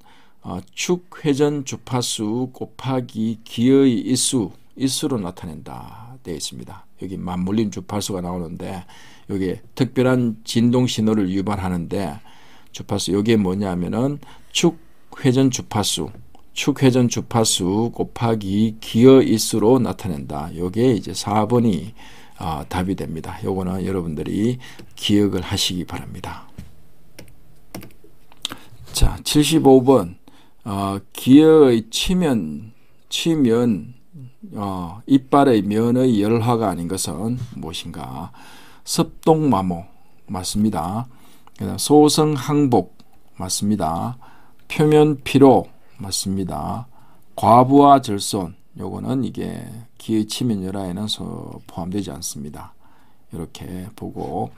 Speaker 1: 축 회전 주파수 곱하기 기어의 일수로 나타낸다 되어 있습니다. 여기 맞물림 주파수가 나오는데 여기 특별한 진동 신호를 유발하는데 주파수 여기에 뭐냐면은 축 회전 주파수 곱하기 기어 일수로 나타낸다. 요게 이제 4번이 답이 됩니다. 요거는 여러분들이 기억을 하시기 바랍니다. 자, 75번 기어의 치면 이빨의 면의 열화가 아닌 것은 무엇인가? 습동마모 맞습니다. 소성항복 맞습니다. 표면피로 맞습니다. 과부하 절손 요거는 이게 기의 치면 열화에는 포함되지 않습니다. 이렇게 보고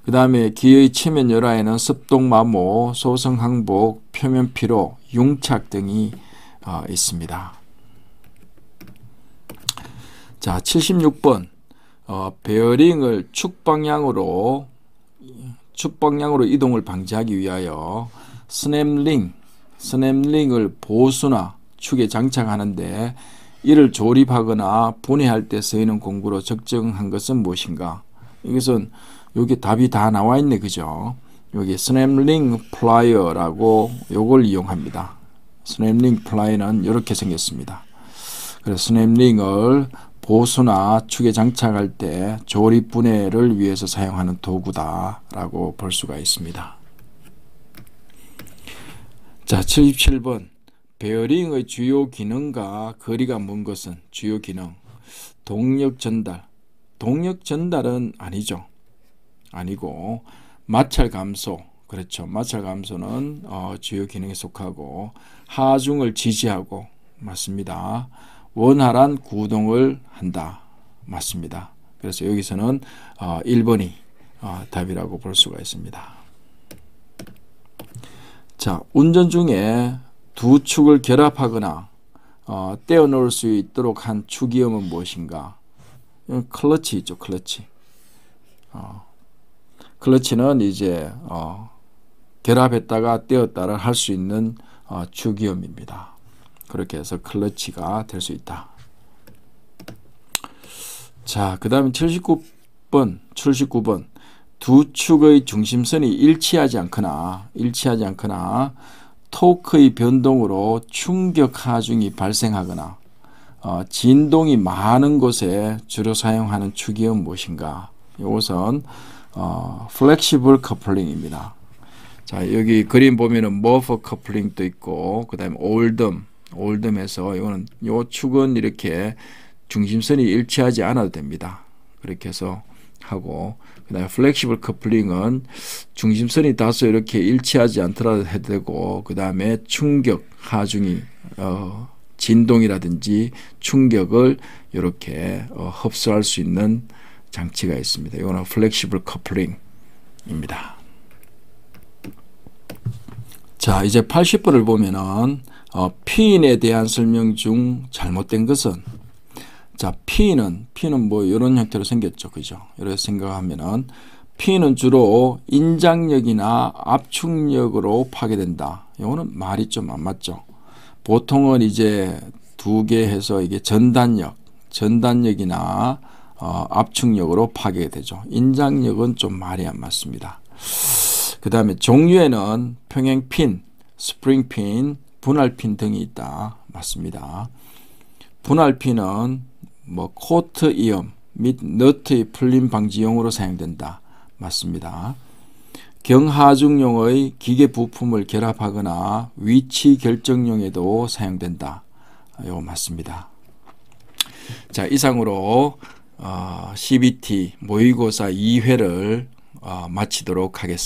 Speaker 1: 그 다음에 기의 치면 열화에는 습동마모, 소성항복, 표면피로, 융착 등이 있습니다. 자, 76번 베어링을 축 방향으로 이동을 방지하기 위하여 스냅링을 보수나 축에 장착하는데 이를 조립하거나 분해할 때 쓰이는 공구로 적정한 것은 무엇인가? 이것은 여기 답이 다 나와 있네, 그죠? 여기 스냅링 플라이어라고 요걸 이용합니다. 스냅링 플라이어는 이렇게 생겼습니다. 그래서 스냅링을 보수나 축에 장착할 때 조립 분해를 위해서 사용하는 도구다라고 볼 수가 있습니다. 자, 77번 베어링의 주요 기능과 거리가 먼 것은 주요 기능 동력 전달은 아니고 마찰 감소 그렇죠. 마찰 감소는 주요 기능에 속하고 하중을 지지하고 맞습니다. 원활한 구동을 한다 맞습니다. 그래서 여기서는 1번이 답이라고 볼 수가 있습니다. 자, 운전 중에 두 축을 결합하거나 떼어 놓을 수 있도록 한 축이음은 무엇인가? 클러치 있죠, 클러치. 클러치는 이제 결합했다가 떼었다를 할 수 있는 축이음입니다. 그렇게 해서 클러치가 될 수 있다. 자, 그 다음에 79번 두 축의 중심선이 일치하지 않거나 토크의 변동으로 충격 하중이 발생하거나 진동이 많은 곳에 주로 사용하는 축이은 무엇인가? 이것은 플렉시블 커플링입니다. 자, 여기 그림 보면은 머퍼 커플링도 있고 그 다음에 올덤에서 이거는 요 축은 이렇게 중심선이 일치하지 않아도 됩니다. 그렇게 해서 하고 그 다음에 플렉시블 커플링은 중심선이 다소 이렇게 일치하지 않더라도 해도 되고 그 다음에 충격 하중이 진동이라든지 충격을 이렇게 흡수할 수 있는 장치가 있습니다. 이거는 플렉시블 커플링입니다. 자, 이제 80번을 보면은 피인에 대한 설명 중 잘못된 것은 자, 피는 뭐 이런 형태로 생겼죠. 그죠? 이렇게 생각하면은 피는 주로 인장력이나 압축력으로 파괴된다. 이거는 말이 좀 안 맞죠. 보통은 이제 두 개 해서 이게 전단력이나 압축력으로 파괴되죠. 인장력은 좀 말이 안 맞습니다. 그 다음에 종류에는 평행핀, 스프링핀, 분할핀 등이 있다. 맞습니다. 분할핀은 뭐 코트 이염 및 너트의 풀림 방지용으로 사용된다. 맞습니다. 경하중용의 기계 부품을 결합하거나 위치 결정용에도 사용된다. 이거 맞습니다. 자, 이상으로 CBT 모의고사 2회를 마치도록 하겠습니다.